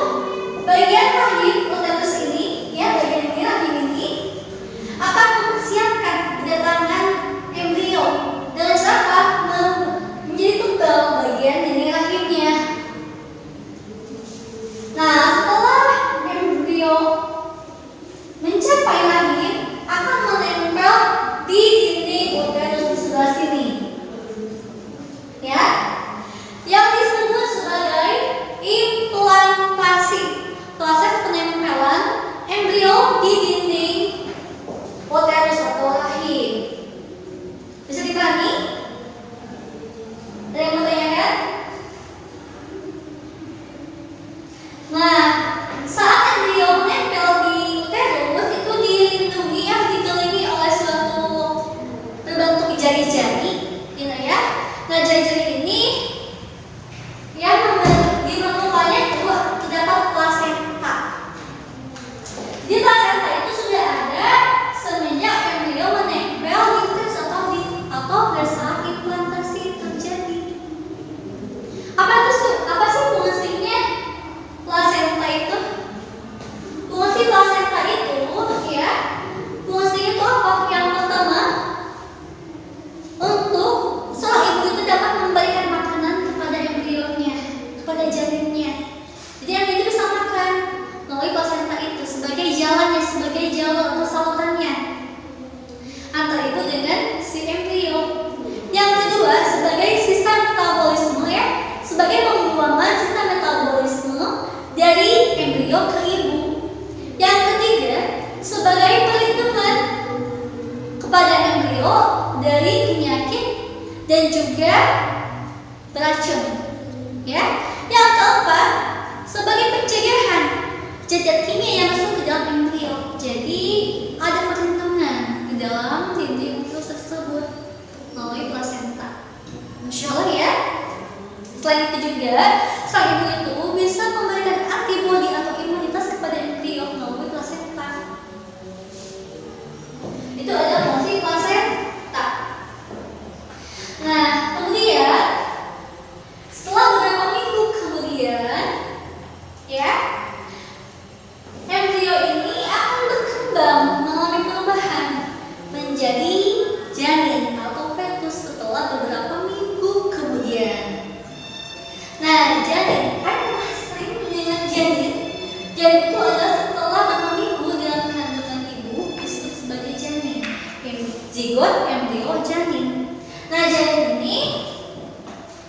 bagian rahim uterus ini, ya bagian ini rahim ini akan mempersiapkan kedatangan embrio dengan cara menjadi tunggal bagian dinding rahimnya. Nah, setelah embrio mencapai rahim, akan menempel di dinding uterus di sebelah sini. Ya, yang disebut sebagai implantasi, proses penempelan embrio di dinding uterus atau rahim. Bisa dipahami? Ada yang mau tanyakan? Nah, saat embrio menempel di uterus itu dilindungi yang dikelilingi oleh suatu berbentuk jari-jari, gitu ya. Nah, jari-jari ini yang di permukaannya itu terdapat plasenta. Di plasenta itu sudah ada semenjak embrio menempel di uterus atau pada saat implantasi terjadi. Apa sih fungsinya plasenta itu? Fungsi plasenta itu ya, fungsinya itu apa? Yang pertama, untuk seorang ibu itu dapat memberikan makanan kepada embrionya, kepada janinnya. Jadi yang itu bisa makan melalui plasenta itu sebagai jalannya, sebagai jalur atau salurannya antara ibu dengan si embrio. Yang kedua, sebagai sistem metabolisme ya, sebagai pembuangan sistem metabolisme dari embrio ke ibu. Yang ketiga, sebagai perlindungan kepada embrio dari penyakit dan juga beracun. Ya. Yang keempat, sebagai pencegahan zat kimia yang masuk ke dalam embrio. Jadi ada perlindungan di dalam dinding uterus tersebut melalui plasenta. Masya Allah ya. Selain itu juga, sang ibu itu bisa memberikan antibodi atau imunitas kepada embrio melalui plasenta. Itu adalah fungsi plasenta. Nah, kemudian setelah beberapa minggu kemudian, ya, embrio ini akan berkembang mengalami perubahan menjadi janin atau fetus setelah beberapa minggu kemudian. Nah, janin kan sering dengan janin. Janin itu adalah setelah beberapa minggu dalam kandungan ibu disebut sebagai janin. Zigot, embrio, janin. Nah, janin ini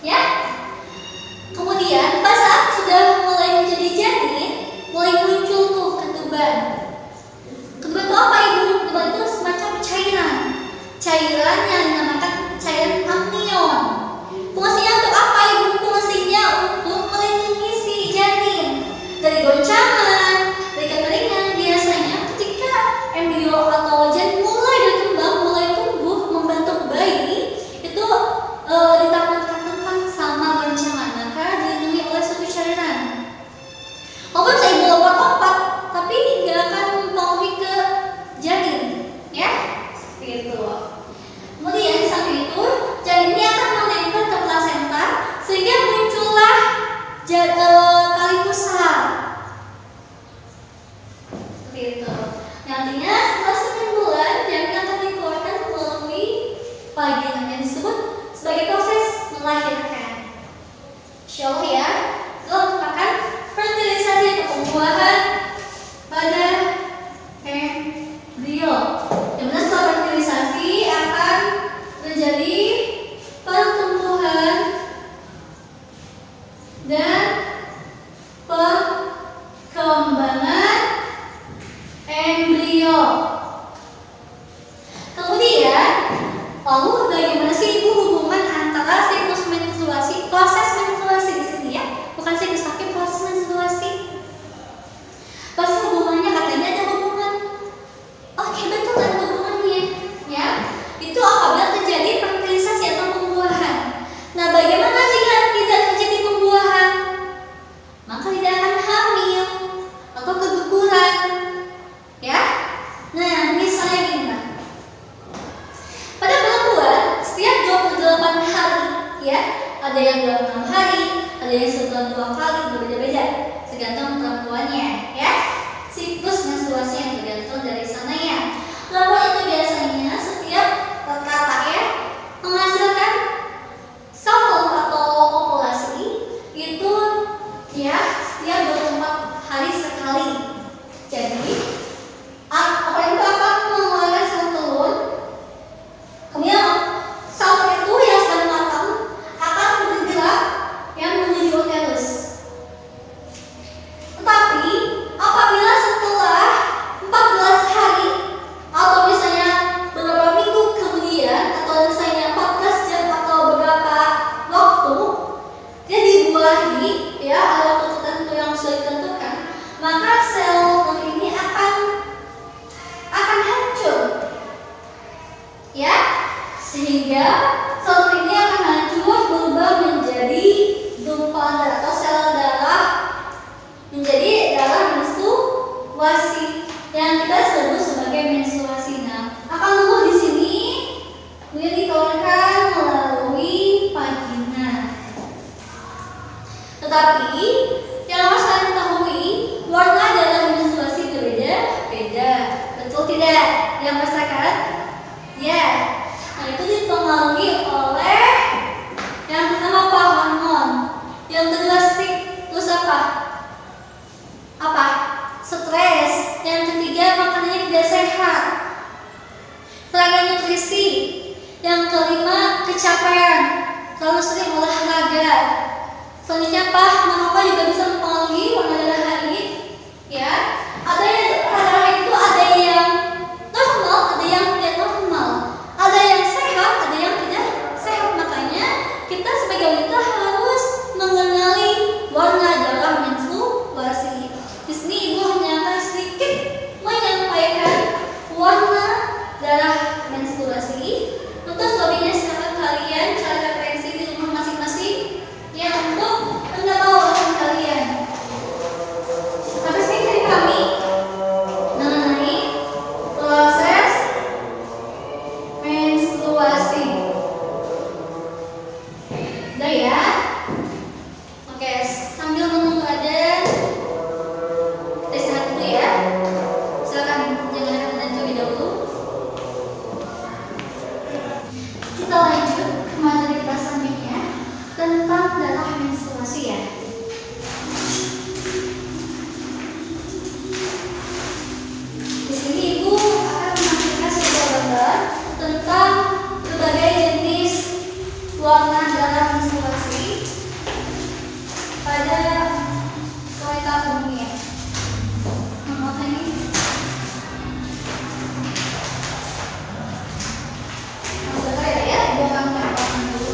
ya, kemudian pas saat sudah mulai menjadi janin, mulai muncul tuh ketuban. Ketuban itu apa ibu? Ketuban itu semacam cairan yang dinamakan cairan amnion. Fungsinya untuk apa ibu? Fungsinya untuk melindungi si janin dari goncangan, dari kekeringan. Biasanya ketika embrio atau janin mulai berkembang, mulai tumbuh, membentuk bayi, itu ditakut-takutkan sama goncangan, maka dilindungi oleh suatu cairan. Walaupun saya ibu lompat-lompat, tapi nggak akan mempengaruhi ke janin, ya, seperti itu. Kemudian di samping itu, janin ini akan menempel ke plasenta sehingga muncullah tali pusar. Seperti itu. Nantinya setelah 9 bulan, janin akan dikeluarkan melalui vagina yang disebut sebagai proses melahirkan. Insya Allah ya, itu merupakan fertilisasi atau pembuahan pada embrio. Dimana setelah fertilisasi akan terjadi pertumbuhan dan perkembangan embrio. Kemudian, lalu bagaimana sih ibu hubungan antara siklus menstruasi yang 6 hari, ada yang sebulan 2 kali, berbeda-beda tergantung perempuannya ya. Siklus menstruasi yang tergantung dari sananya. Lalu itu biasanya setiap kata ya menghasilkan sel telur atau ovulasi itu ya setiap 24 hari sekali. Jadi apa itu akan mengeluarkan sel telur, kemudian sel telur itu yang sedang matang akan bergerak yang menuju uterus. Tetapi apabila setelah 14 hari atau misalnya beberapa minggu kemudian atau misalnya 14 jam atau beberapa waktu dia dibuahi ya ada waktu tertentu yang sudah ditentukan, maka sel telur ini akan hancur ya, sehingga sel telur ini akan hancur berubah menjadi gumpalan darah atau sel darah, menjadi darah menstruasi yang kita sebut sebagai menstruasi. Nah, akan tumbuh di sini kemudian dikeluarkan melalui vagina. Tetapi yang harus kalian ketahui, warna darah menstruasi berbeda-beda. Betul tidak? Yang merasakan? Ya. Nah, itu dipengaruhi oleh yang pertama apa? Hormon. Yang kedua terus apa? Stres. Yang ketiga makanannya tidak sehat. Terakhir nutrisi. Yang kelima kecapean, terlalu sering olahraga. Selanjutnya mengapa juga bisa mempengaruhi warna darah haid ya. Ada yang darah haid itu ada yang normal, ada yang tidak normal, ada yang sehat, ada yang tidak sehat. Makanya kita sebagai wanita harus mengenali warna darah menstruasi. Di sini ibu hanya akan sedikit menyampaikan warna darah menstruasi. Untuk selebihnya silakan kalian cari referensi di rumah masing-masing ya untuk menambah wawasan kalian. Sampai sini dari kami mengenai proses menstruasi. Udah ya? Oke, sambil menunggu aja. Istirahat dulu ya. Silakan jangan rehat terlebih dahulu. Kita lanjut ke materi kita selanjutnya tentang darah menstruasi ya. Di sini ibu akan menampilkan sebuah gambar tentang berbagai jenis warna darah menstruasi pada wanita umumnya. Ini maksudnya ya, bukan gambaran dulu.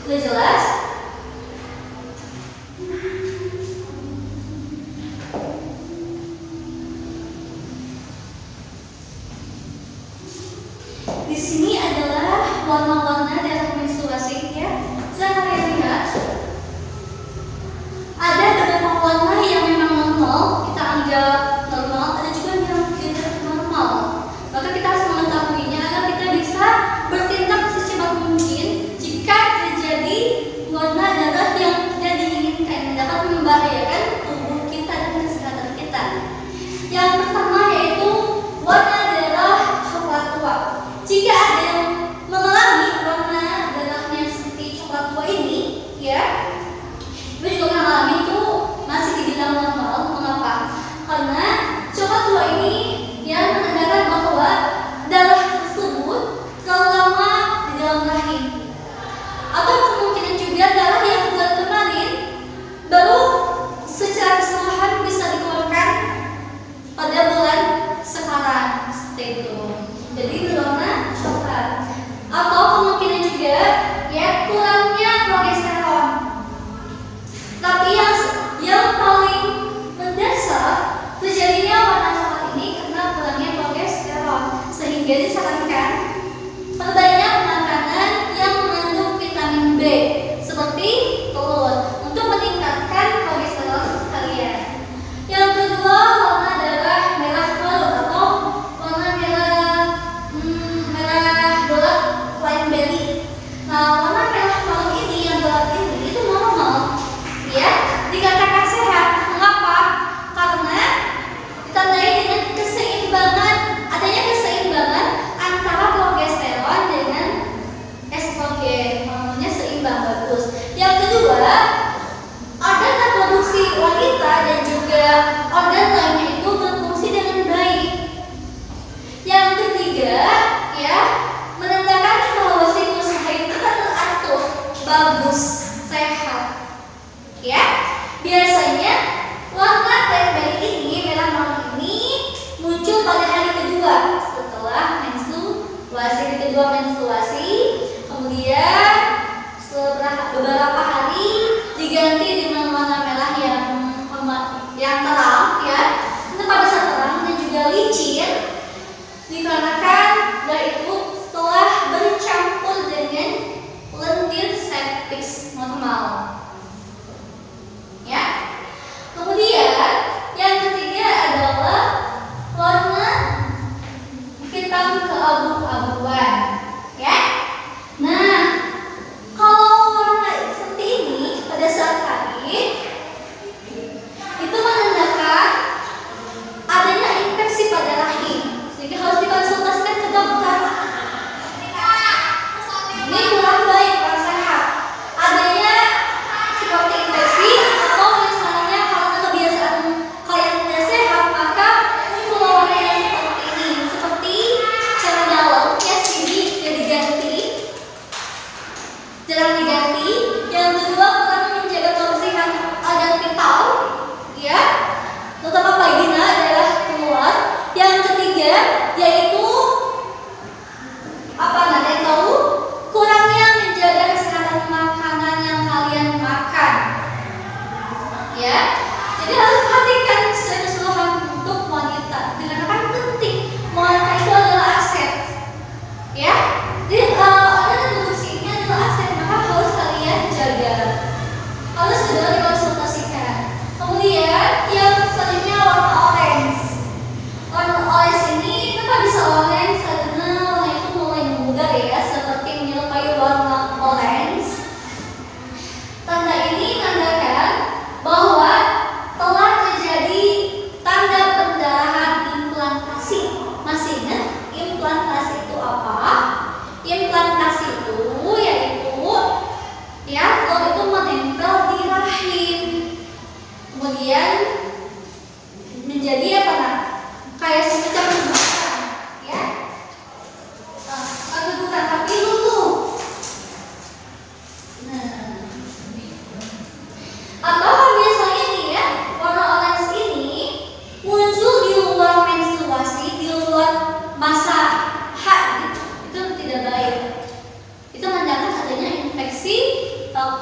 Sudah jelas? Di sini adalah warna-warna darah menstruasi ya. Bisa kalian lihat. Ada beberapa warna yang memang normal, kita anggap normal, ada juga yang tidak normal. Maka kita harus mengetahuinya agar kita bisa bertindak secepat mungkin jika terjadi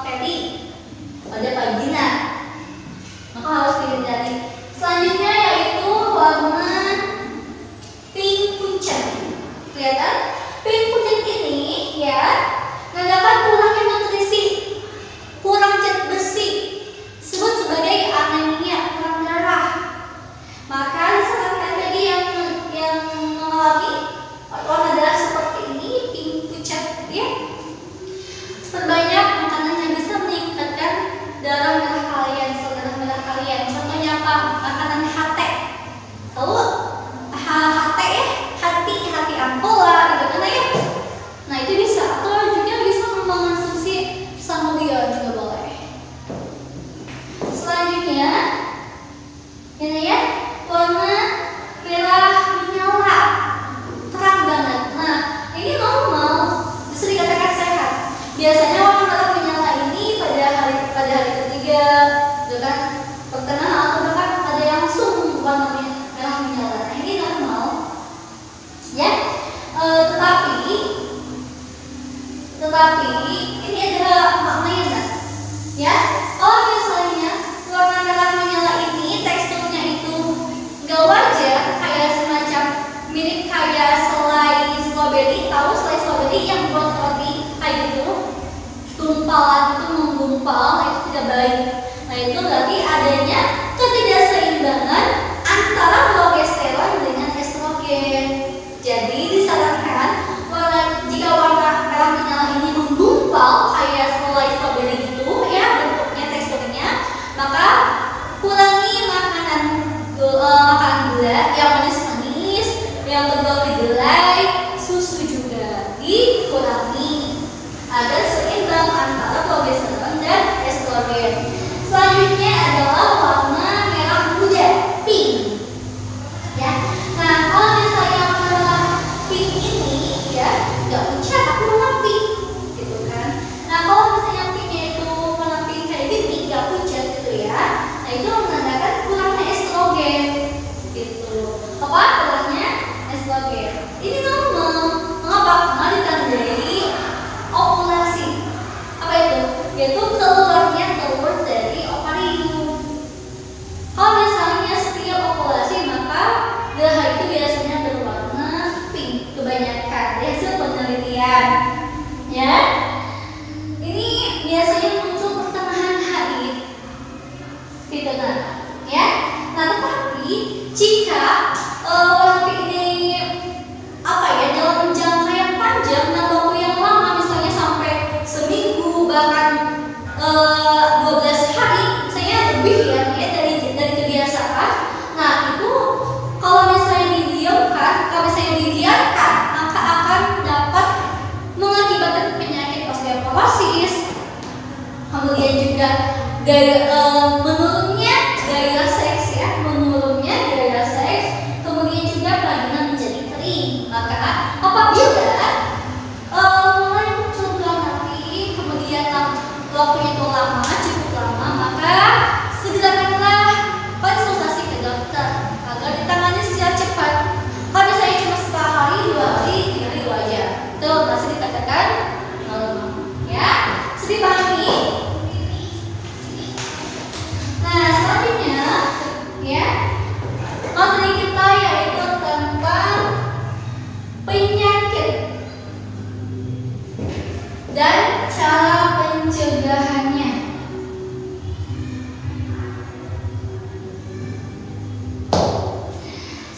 fatty pada vagina, maka harus dihindari. Selanjutnya yaitu warna pink pucat. Kelihatan? Pink pucat ini ya menandakan kurangnya nutrisi, kurang zat besi, disebut sebagai anemia, kurang darah. Maka disarankan bagi yang mengalami warna darah seperti ini, pink pucat, ya, perbanyak makanan yang bisa meningkatkan darah merah kalian, sel darah merah kalian. Contohnya apa? Makanan HT. Tahu? HT ya, hati ampola gitu kan ya. Nah itu bisa, atau juga bisa mengonsumsi samudio juga boleh. Selanjutnya ini ya, warna merah menyala, terang banget. Nah ini normal, bisa dikatakan sehat. Biasanya warna merah menyala ini pada hari ketiga, gitu kan, pertengahan atau bahkan ada yang langsung warna merah menyala. Nah ini normal, ya. Tetapi ini ada maknanya enggak? Ya, kalau misalnya warna merah menyala ini teksturnya itu nggak wajar, kayak semacam mirip kayak selai stroberi, tahu selai stroberi yang buat roti kayak gitu, tumpalan itu menggumpal, itu tidak baik. Nah itu berarti adanya ketidakseimbangan antara progesteron dengan estrogen. Jadi disarankan jika warna merah menyala ini menggumpal kayak selai stroberi gitu ya bentuknya, teksturnya, maka kurangi makanan gula yang manis-manis, yang terbuat kedelai, susu juga dikurangi agar seimbang antara progesteron dan estrogen. Selanjutnya adalah warna merah muda, pink. Ya, nah kalau misalnya warna pink ini ya nggak pucat tapi warna pink, gitu kan. Nah kalau misalnya pinknya itu warna pink kayak gini nggak pucat gitu ya, nah itu menandakan kurangnya estrogen, gitu. Apa kurangnya estrogen? Ini normal. Mengapa? Karena ditandai ovulasi. Apa itu? Yaitu keluarnya telur dari ovarium. Kalau misalnya setiap ovulasi maka darah itu biasanya berwarna pink kebanyakan dari hasil penelitian, ya. Ini biasanya muncul pertengahan haid, gitu kan, ya. Nah tetapi jika warna pink ini apa ya dalam jangka yang panjang dan waktu yang lama, misalnya sampai seminggu bahkan 12 hari, misalnya lebih ya dari kebiasaan. Nah itu kalau misalnya didiamkan, maka akan dapat mengakibatkan penyakit osteoporosis, kemudian juga menurunnya gairah seks, kemudian juga kelahiran menjadi kering. Maka apabila mulai muncul nanti kemudian waktunya itu cukup lama, maka segerakanlah konsultasi ke dokter agar ditangani secara cepat. Kalau misalnya cuma setahun, 2 hari, 3 hari wajar, itu masih dikatakan normal, ya. Sedih pahami? Nah selanjutnya ya materi kita yaitu tentang penyakit dan cara pencegahannya.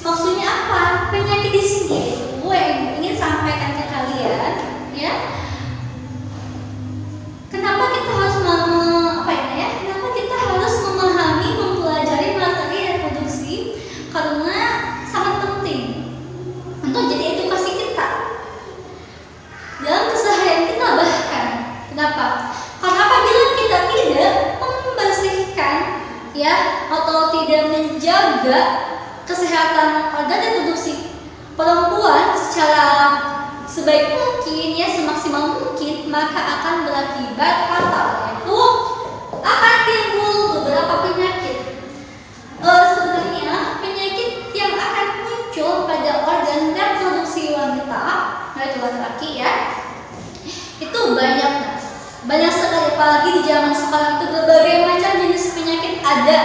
Maksudnya apa? Penyakit di sini itu yang ingin sampaikan ke kalian, ya. Kenapa kita harus Kenapa kita harus memahami, mempelajari materi reproduksi? Karena sangat penting untuk jadi edukasi kita dalam keseharian kita bahkan. Kenapa? Karena apabila kita tidak membersihkan ya atau tidak menjaga kesehatan organ reproduksi perempuan secara sebaik mungkin ya, semaksimal mungkin, maka akan berakibat fatal, yaitu akan timbul beberapa penyakit. Sebenarnya penyakit yang akan muncul pada organ reproduksi wanita, yaitu laki-laki ya, itu banyak sekali apalagi di zaman sekarang itu berbagai macam jenis penyakit ada.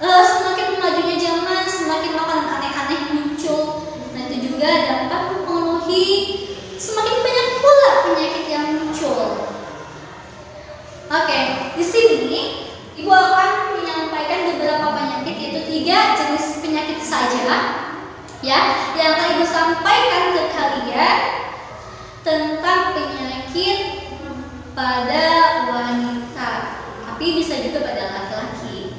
Semakin majunya zaman, semakin makanan aneh-aneh muncul. Nah itu juga dapat mempengaruhi semakin banyak pula penyakit yang muncul. Oke, di sini Ibu akan menyampaikan beberapa penyakit, yaitu 3 jenis penyakit saja, ya, yang akan Ibu sampaikan ke kalian tentang penyakit pada wanita, tapi bisa juga pada laki-laki.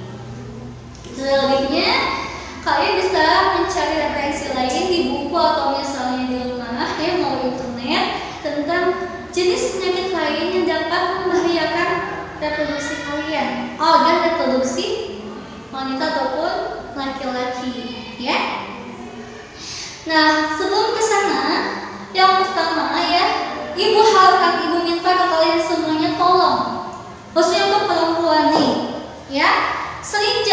Selebihnya kalian bisa mencari referensi lain di buku atau misalnya di rumah ya, melalui internet tentang jenis penyakit lain yang dapat membahayakan reproduksi kalian, organ reproduksi wanita ataupun laki-laki, ya. Nah, sebelum ke sana, yang pertama ya, Ibu harapkan, Ibu minta ke kalian semuanya tolong, khususnya untuk perempuan nih, ya, sering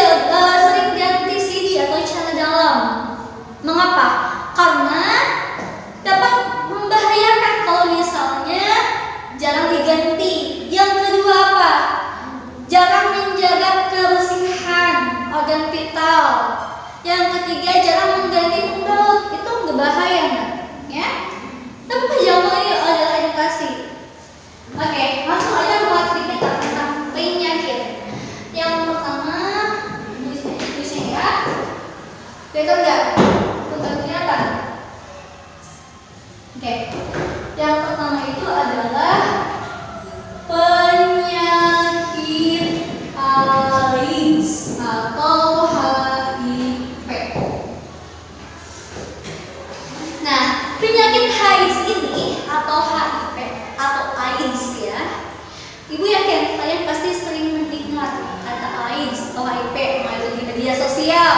ganti CD atau celana dalam. Mengapa? Karena dapat membahayakan kalau misalnya jarang diganti. Yang kedua apa? Jarang menjaga kebersihan organ vital. Yang ketiga jarang mengganti pembalut. Itu berbahaya, ya. Tapi jangan yuk adalah edukasi. Oke, langsung aja buat kita tentang penyakit. Yang pertama, tulisnya ya. Betul nggak? Betul kelihatan. Oke. Yang pertama itu adalah penyakit AIDS atau HIV. Nah, penyakit AIDS ini atau HIV atau AIDS ya, Ibu yakin kalian pasti sering mendengar kata AIDS atau HIV, itu di media sosial,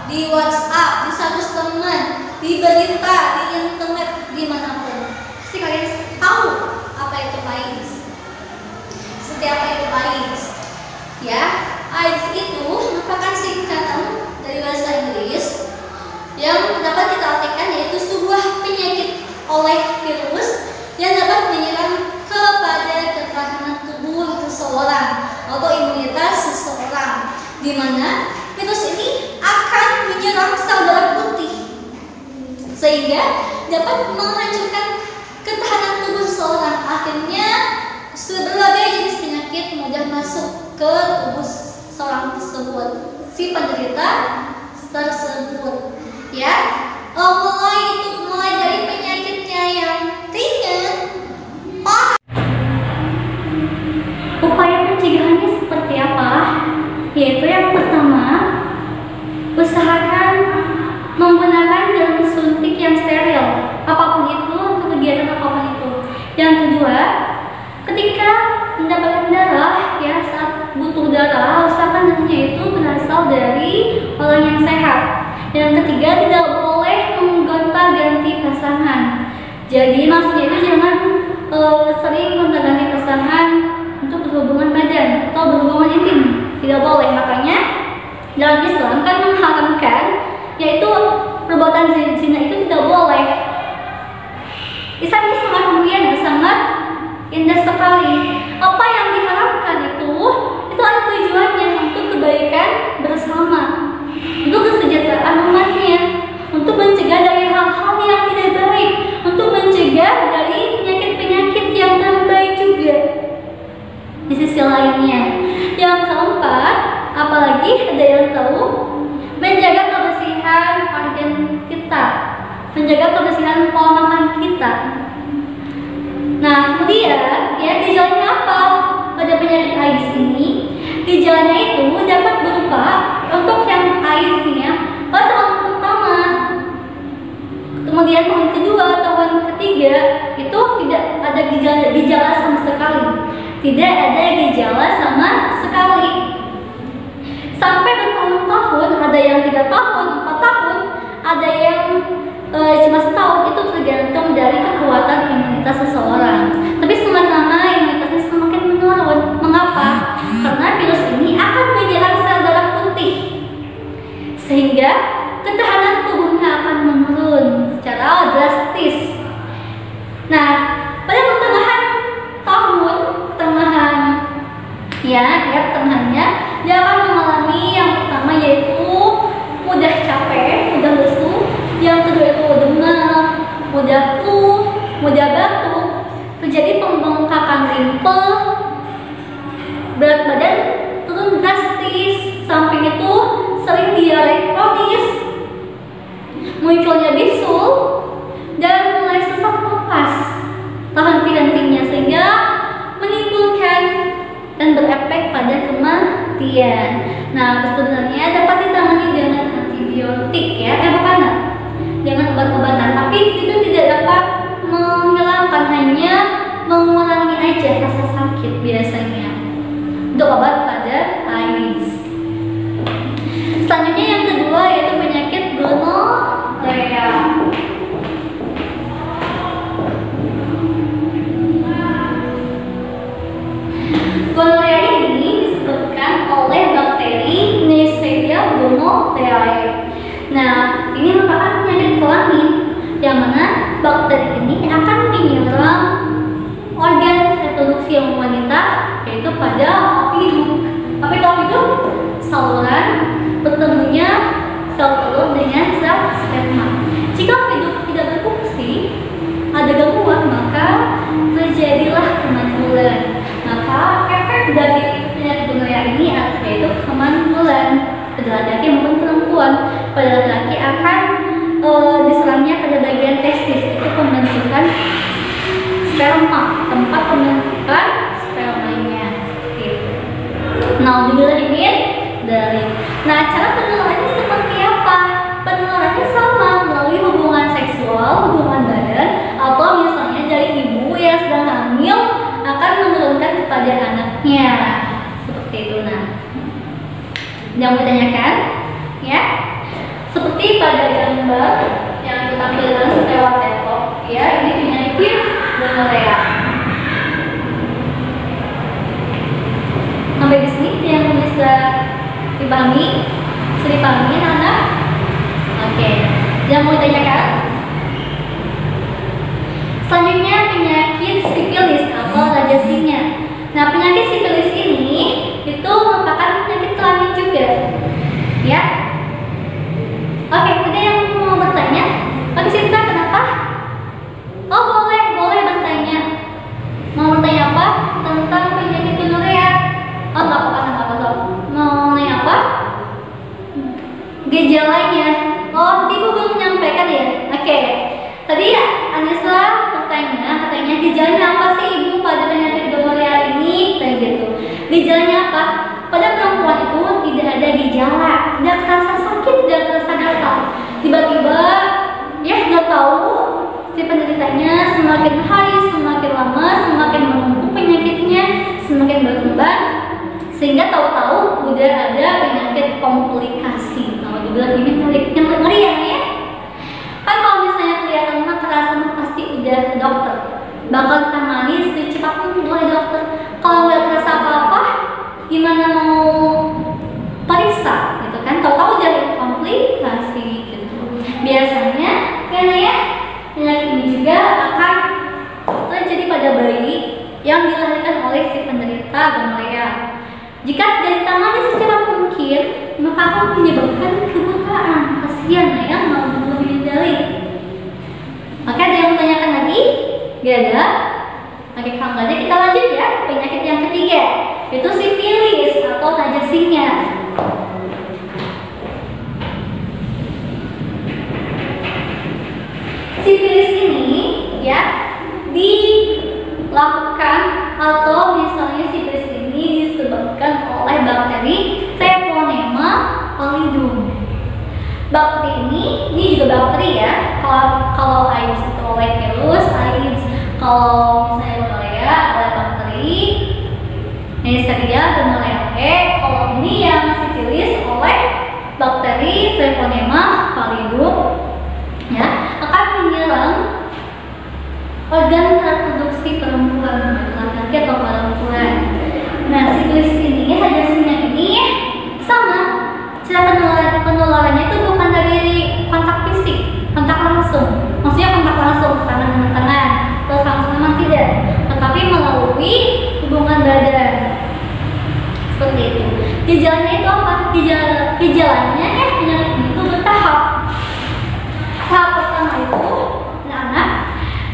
di WhatsApp, di status teman, di berita, di internet, dimanapun. Pasti kalian tahu apa itu AIDS. Seperti apa itu AIDS? Ya, AIDS itu merupakan singkatan dari bahasa Inggris yang dapat kita artikan yaitu sebuah penyakit oleh virus yang dapat menyerang kepada ketahanan tubuh seseorang atau imunitas seseorang, di mana virus ini akan menyerang sel darah putih sehingga dapat menghancurkan ketahanan tubuh seseorang. Akhirnya berbagai jenis penyakit mudah masuk ke tubuh seorang tersebut, si penderita tersebut, ya. Mulai dari penyakitnya yang ringan, parah. Upaya pencegahannya seperti apa? Yaitu yang pertama, usahakan menggunakan jarum suntik yang steril, apapun itu, untuk kegiatan apapun itu. Yang kedua, ketika mendapatkan darah, ya, saat butuh darah, usahakan darahnya itu berasal dari orang yang sehat. Yang ketiga, tidak boleh menggonta-ganti pasangan. Jadi maksudnya itu jangan sering gonta-ganti pasangan untuk berhubungan badan atau berhubungan intim, tidak boleh. Makanya dalam Islam kan mengharamkan, yaitu perbuatan zina itu tidak boleh. Islam ini sangat mulia dan sangat indah sekali. Apa yang diharapkan itu ada tujuannya untuk kebaikan bersama, untuk kesejahteraan umatnya, untuk mencegah dari hal-hal yang tidak baik, untuk mencegah dari penyakit-penyakit yang tidak baik juga. Di sisi lainnya, yang keempat, apalagi ada yang tahu, menjaga kebersihan organ kita, menjaga kebersihan pola makan kita. Nah, kemudian ya, gejalanya apa pada penyakit AIDS ini? Gejalanya itu dapat berupa, untuk yang AIDS-nya pada tahun pertama, kemudian tahun kedua, tahun ketiga itu tidak ada gejala sama sekali, tidak ada gejala sama sekali. Sampai bertahun-tahun, ada yang 3 tahun, 4 tahun, ada yang cuma setahun. Itu tergantung dari kekuatan imunitas seseorang. Tapi semakin lama imunitasnya semakin menurun. Mengapa? Karena virus ini akan menyerang sel darah putih, sehingga ketahanan tubuhnya akan menurun secara drastis. Nah, pada pertengahan tahun simple, berat badan turun drastis, samping itu sering diare kronis, munculnya bisul, dan mulai sesak napas tak henti-hentinya sehingga menimbulkan dan berefek pada kematian. Nah, sebenarnya dapat ditangani dengan antibiotik ya, bukan dengan obat-obatan, tapi itu tidak dapat menghilangkan, hanya mengurangi aja rasa sakit biasanya untuk obat pada AIDS. Selanjutnya yang kedua yaitu penyakit gonorea. Gonorea ini disebabkan oleh bakteri Neisseria gonorrhoeae. Nah, ini merupakan penyakit kelamin yang mana bakteri ini akan menyerang organ reproduksi yang wanita, yaitu pada opidum. Apa itu opidum? Saluran bertemunya sel telur dengan sel sperma. Jika opidum tidak berfungsi, ada gangguan, maka terjadilah kemandulan. Maka efek dari penyakit gonorea ini yaitu kemandulan pada laki-laki maupun perempuan. Pada laki-laki akan diserangnya pada bagian testis, itu pembentukan sperma, tempat pembentukan spermanya. Nah, dibilangin dari. Nah, cara penularannya seperti apa? Penularannya sama melalui hubungan seksual, hubungan badan, atau misalnya dari ibu yang sedang hamil akan menurunkan kepada anaknya, seperti itu. Nah, yang ditanyakan, ya, seperti pada gambar yang ditampilkan lewat laptop, ya, ini penyakit gonorea. Sampai di sini yang bisa dipahami, anak-anak? Oke, yang mau ditanyakan? Selanjutnya penyakit sifilis atau raja singa. Nah, penyakit sifilis ini itu merupakan penyakit kelamin juga, ya. Oke, ada yang mau bertanya? Pak Sinta, kenapa? Oh, boleh bertanya. Mau bertanya apa? Tentang penyakit gonorea. Oh, nggak apa-apa. Mau nanya apa? Gejalanya. Oh, tadi Ibu belum menyampaikan ya? Oke. Tadi Anissa bertanya, katanya gejalanya apa sih Ibu pada penyakit gonorea ini? Kayak gitu. Gejalanya apa? Pada perempuan itu tidak ada gejala, tidak terasa sakit, tidak terasa gatal. Tiba-tiba, ya nggak tahu si penderitanya semakin hari semakin lama semakin menumpuk penyakitnya, semakin berkembang, sehingga tahu-tahu udah ada penyakit komplikasi. Kalau dibilang ini ngeri ya? Kan kalau misalnya kelihatan mah terasa pasti udah ke dokter, bakal ditangani secepat mungkin oleh dokter. Kalau nggak terasa apa-apa, gimana mau periksa gitu kan? Tahu-tahu jadi komplikasi gitu. Biasanya karena ya penyakit ini juga akan terjadi pada bayi yang dilahirkan oleh si penderita gonorea. Jika tidak ditangani secepat mungkin, maka akan menyebabkan kebutaan. Kasihan ya, mau lebih dari. Maka ada yang menanyakan lagi? Gak ada? Oke, kalau nggak ada kita lanjut ya ke penyakit yang ketiga, yaitu sifilis atau raja singa. Sifilis ini ya dilakukan atau misalnya sifilis ini disebabkan oleh bakteri Treponema pallidum. Bakteri ini juga bakteri ya. Kalau AIDS itu oleh virus AIDS, kalau misalnya gonorea oleh bakteri Neisseria gonorrhoeae, kalau ini yang sifilis oleh bakteri Treponema pallidum, ya, akan menyerang organ reproduksi perempuan, laki-laki atau perempuan. Nah, sifilis ini, raja singa ini sama. Cara penularannya itu bukan dari kontak fisik, kontak langsung. Maksudnya kontak langsung tangan dengan tangan, terus langsung memang tidak, tetapi melalui hubungan badan. Seperti itu. Gejalanya itu apa? Gejalanya penyakit itu bertahap. Tahap pertama itu anak-anak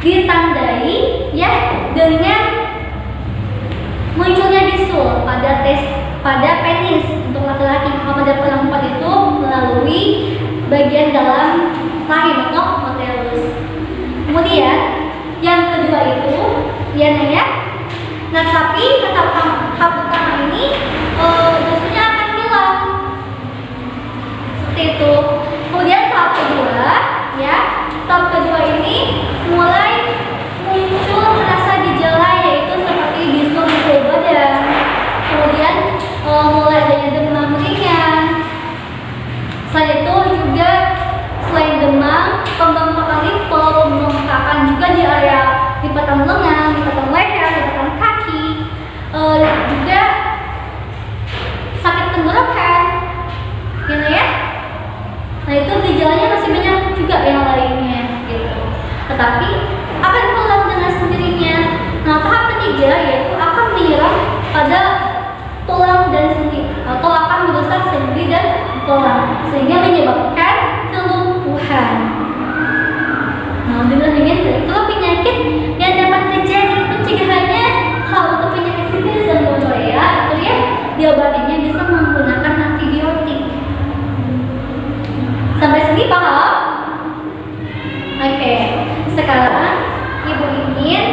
ditandai ya dengan Ya, nah ya. Nah, tapi tahap pertama ini dosanya akan hilang. Seperti itu. Kemudian tahap kedua, ya. Tahap kedua ini mulai muncul rasa gejala, yaitu seperti disfungsi badan. Kemudian mulai adanya demam ringan. Selain itu juga selain demam, pembengkakan limpa, pembengkakan juga di area lipatan lengan, lipatan leher, lipatan kaki, juga sakit tenggorokan, gitu ya. Nah itu gejalanya masih banyak juga yang lainnya, gitu. Tetapi akan hilang dengan sendirinya. Nah tahap ketiga yaitu akan menyerang pada tulang dan sendi, atau akan merusak sendi dan tulang sehingga menyebabkan kelumpuhan. Nah, dengan itulah penyakit yang dapat terjadi. Pencegahannya kalau untuk penyakit sifilis dan gonorrea itu ya diobatinya bisa menggunakan antibiotik. Sampai sini paham? Oke. Sekarang ibu ingin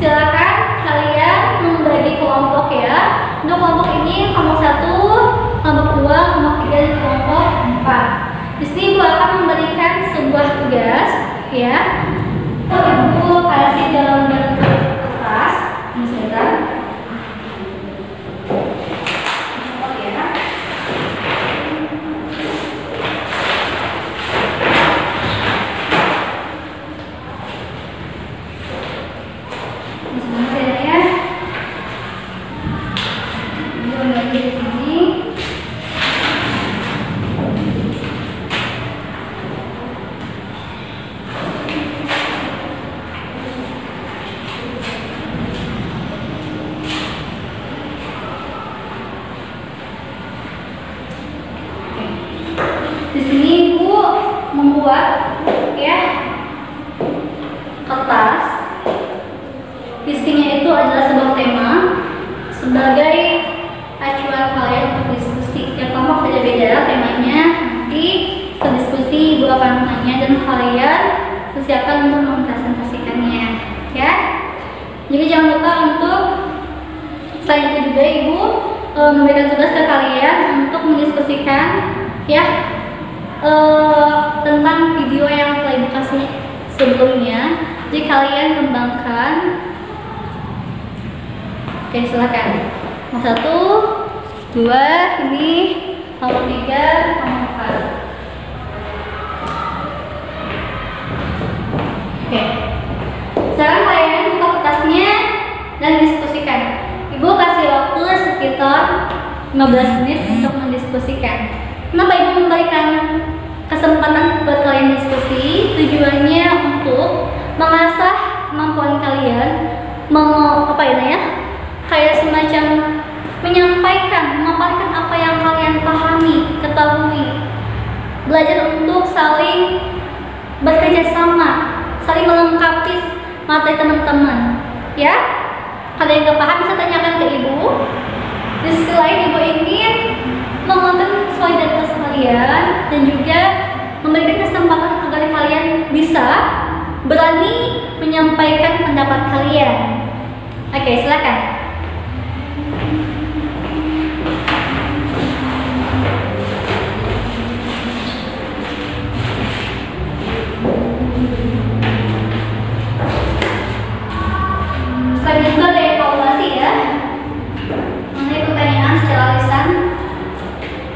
silakan kalian membagi kelompok ya. Untuk kelompok ini kelompok 1, kelompok 2, kelompok 3, dan kelompok 4. Di sini ibu akan memberikan sebuah tugas ya. Ibu kasih dalam bentuk kertas, misalkan. Di sini ibu membuat ya kertas. Isinya itu adalah sebuah tema sebagai acuan kalian untuk diskusi. Tiap kelompok beda-beda temanya. Nanti diskusi ibu akan tanya dan kalian persiapkan untuk mempresentasikannya, ya. Jadi jangan lupa untuk selain itu juga ibu memberikan tugas ke kalian untuk mendiskusikan ya tentang video yang telah ibu kasih sebelumnya. Jadi kalian kembangkan. Oke, silakan. Nomor 1, 2, ini nomor 3, nomor 4. Oke. Sekarang kalian buka kertasnya dan diskusikan. Ibu kasih waktu sekitar 15 menit untuk mendiskusikan. Kenapa ibu memberikan kesempatan buat kalian diskusi? Tujuannya untuk mengasah kemampuan kalian, kayak semacam menyampaikan, memaparkan apa yang kalian pahami, ketahui. Belajar untuk saling bekerja sama, saling melengkapi materi teman-teman. Ya, kalian yang paham bisa tanyakan ke ibu. Di sisi lain ibu ingin menguatkan solidaritas kalian dan juga memberikan kesempatan agar kalian bisa berani menyampaikan pendapat kalian. Oke, silakan. Selain itu ada evaluasi ya, mengenai pertanyaan secara lisan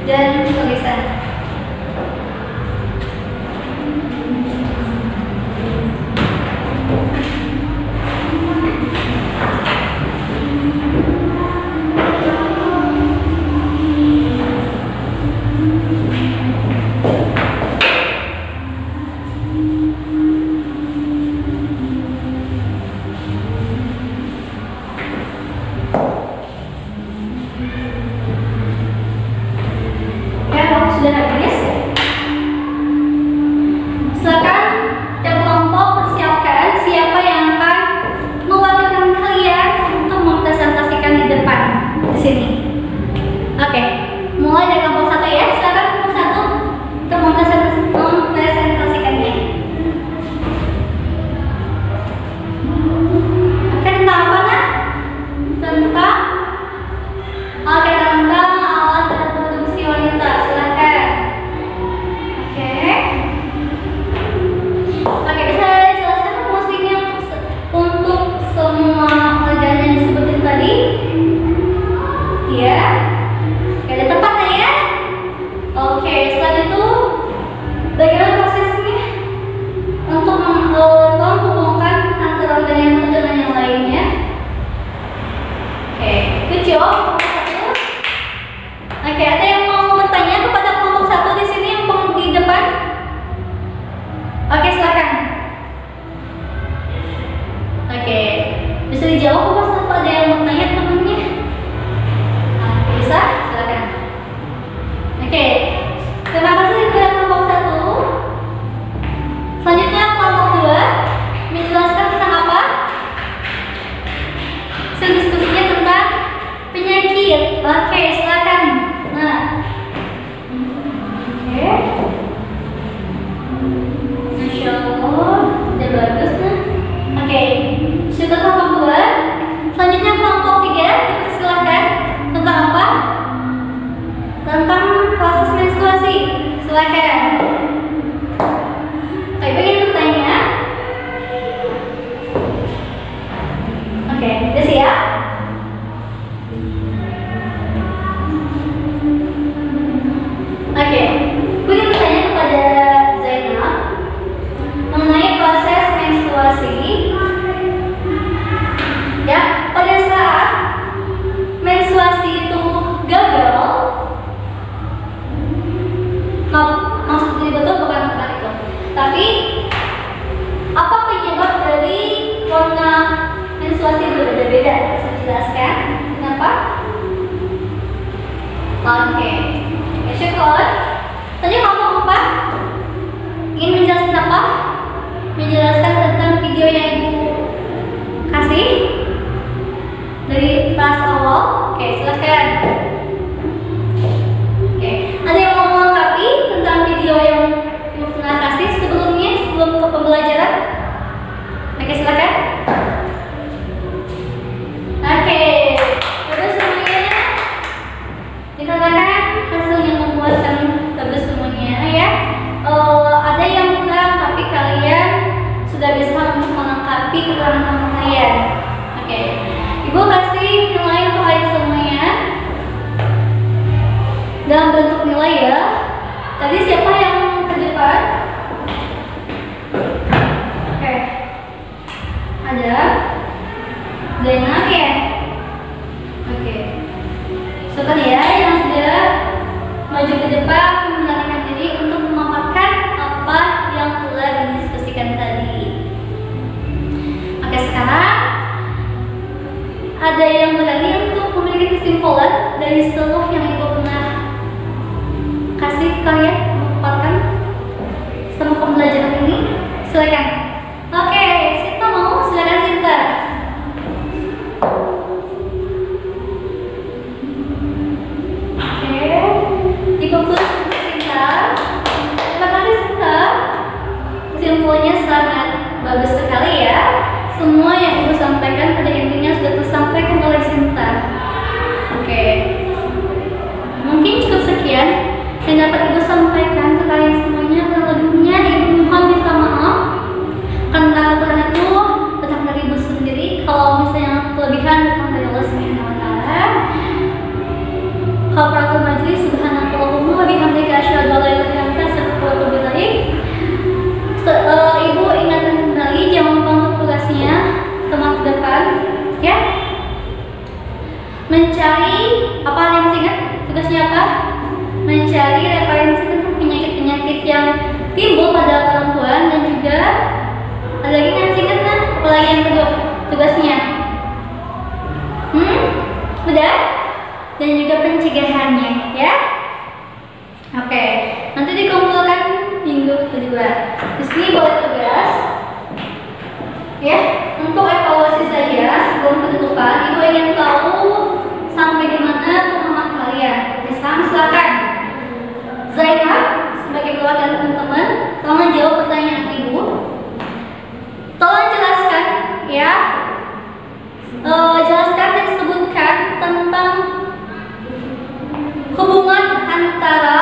dan tulisan. Bisa dijawab apa tanpa ada yang mau tanya temennya? Nah, bisa? Silakan. Oke, terima kasih kepada kelompok 1. Selanjutnya kelompok 2 menjelaskan tentang apa? Diskusinya tentang penyakit. Oke, silakan. Nah, oke, Masya Allah, udah bagus nih. Oke, sudah kelompok 2. Selanjutnya kelompok 3 dipersilakan tentang apa? Tentang proses menstruasi. Silakan. Oke, ingin bertanya? Oke, udah siap? Oke, gue ingin bertanya kepada Zainab mengenai proses menstruasi. Ya, pada saat menstruasi itu gagal, maksudnya betul bukan itu, tapi apa penyebab dari warna menstruasi berbeda-beda? Bisa dijelaskan kenapa? Oke, syukur. Tadi ngomong apa? Ingin menjelaskan apa? Menjelaskan tentang video yang ibu kasih dari kelas awal. Oke, silakan. Oke, ada yang mau melengkapi tentang video yang ibu pernah kasih sebelumnya, sebelum ke pembelajaran? Oke, silakan. Oke, terus semuanya dikatakan hasilnya memuaskan, bagus semuanya ya. Ada yang kurang tapi kalian sudah bisa untuk melengkapi kekurangan kalian. Oke, ibu kasih nilai untuk kalian semuanya dalam bentuk nilai ya. Tadi siapa yang ke depan? Oke, ada Zainab ya. Oke, sekarang ya yang sudah maju ke depan menarikkan diri untuk memaparkan apa yang telah didiskusikan tadi. Oke, sekarang ada yang berani untuk memiliki kesimpulan dari seluruh yang ibu pernah kasih ke kalian, memaparkan selama pembelajaran ini? Silakan. Oke, Sinta mau? Silakan Sinta. Oke, difokus untuk Sinta. Terima kasih Sinta. Kesimpulannya sangat bagus sekali ya. Semua yang ibu sampaikan pada intinya sudah tersampaikan oleh Sinta. Oke, mungkin cukup sekian yang dapat ibu sampaikan ke kalian semuanya. Dan lebihnya ibu mohon minta maaf karena aturan itu datang dari ibu sendiri. Kalau misalnya kelebihan datang dari Allah Subhanahu wa Ta'ala. Kafaratul majlis subhanakallahumma wa bihamdika asyhadu an la ilaha illa anta astaghfiruka wa atubu ilaik. Ibu ingatkan kembali jangan lupa untuk tugasnya teman ke depan ya. Mencari apa yang masih ingat? Tugasnya apa? Mencari referensi tentang penyakit-penyakit yang timbul pada perempuan dan juga ada lagi yang masih ingat nah? Apalagi yang kedua tugasnya? Udah? Dan juga pencegahannya ya. Oke, nanti dikumpulkan minggu kedua. Di sini boleh tugas ya untuk evaluasi saja sebelum penutupan. Ibu ingin tahu sampai di mana pemahaman kalian. Sekarang silakan Zainab sebagai perwakilan teman-teman, tolong jawab pertanyaan ibu. Tolong jelaskan ya, jelaskan dan sebutkan tentang hubungan antara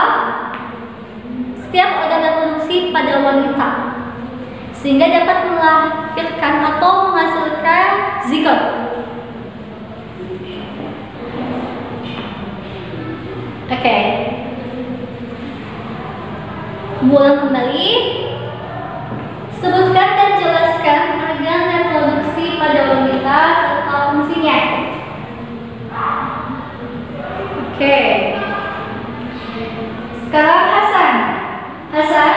setiap organ reproduksi pada wanita sehingga dapat melahirkan atau menghasilkan zigot. Oke, ulang kembali. Sebutkan dan jelaskan organ reproduksi pada wanita serta fungsinya. Oke. Sekarang Hasan. Hasan,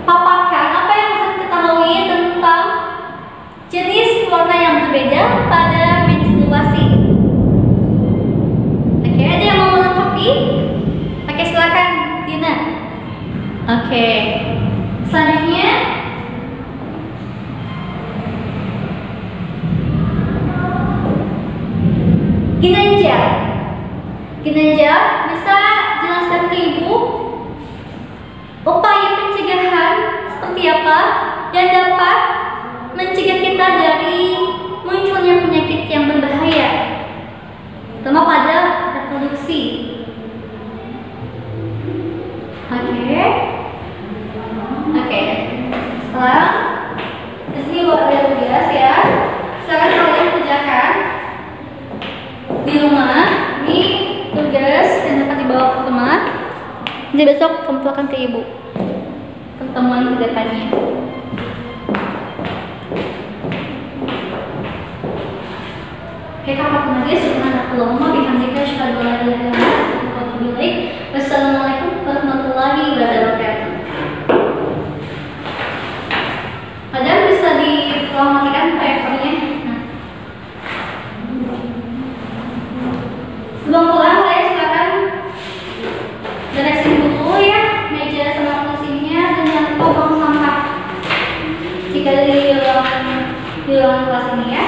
paparkan apa yang Hasan ketahui Ginanjar. Ginanjar, bisa jelaskan ke Ibu upaya pencegahan seperti apa yang dapat mencegah kita dari munculnya penyakit yang berbahaya, terutama pada reproduksi. Oke. Sekarang di sini buat ada tugas ya. Sekarang kalian kerjakan di rumah. Ini tugas yang dapat dibawa ke teman. Nanti besok kumpulkan ke Ibu pertemuan kedepannya. Oke, kakak penulis, subhanakallahumma bihamdika asyhadu an la ilaha illa anta astaghfiruka wa atubu ilaik. Wassalamualaikum warahmatullahi wabarakatuh. Kalian bisa dimatikan proyektornya. Sebelum pulang, kalian silakan beresin buku ya, meja sama kursinya, dan jangan lupa buang sampah jika di ruangan kelas ini ya.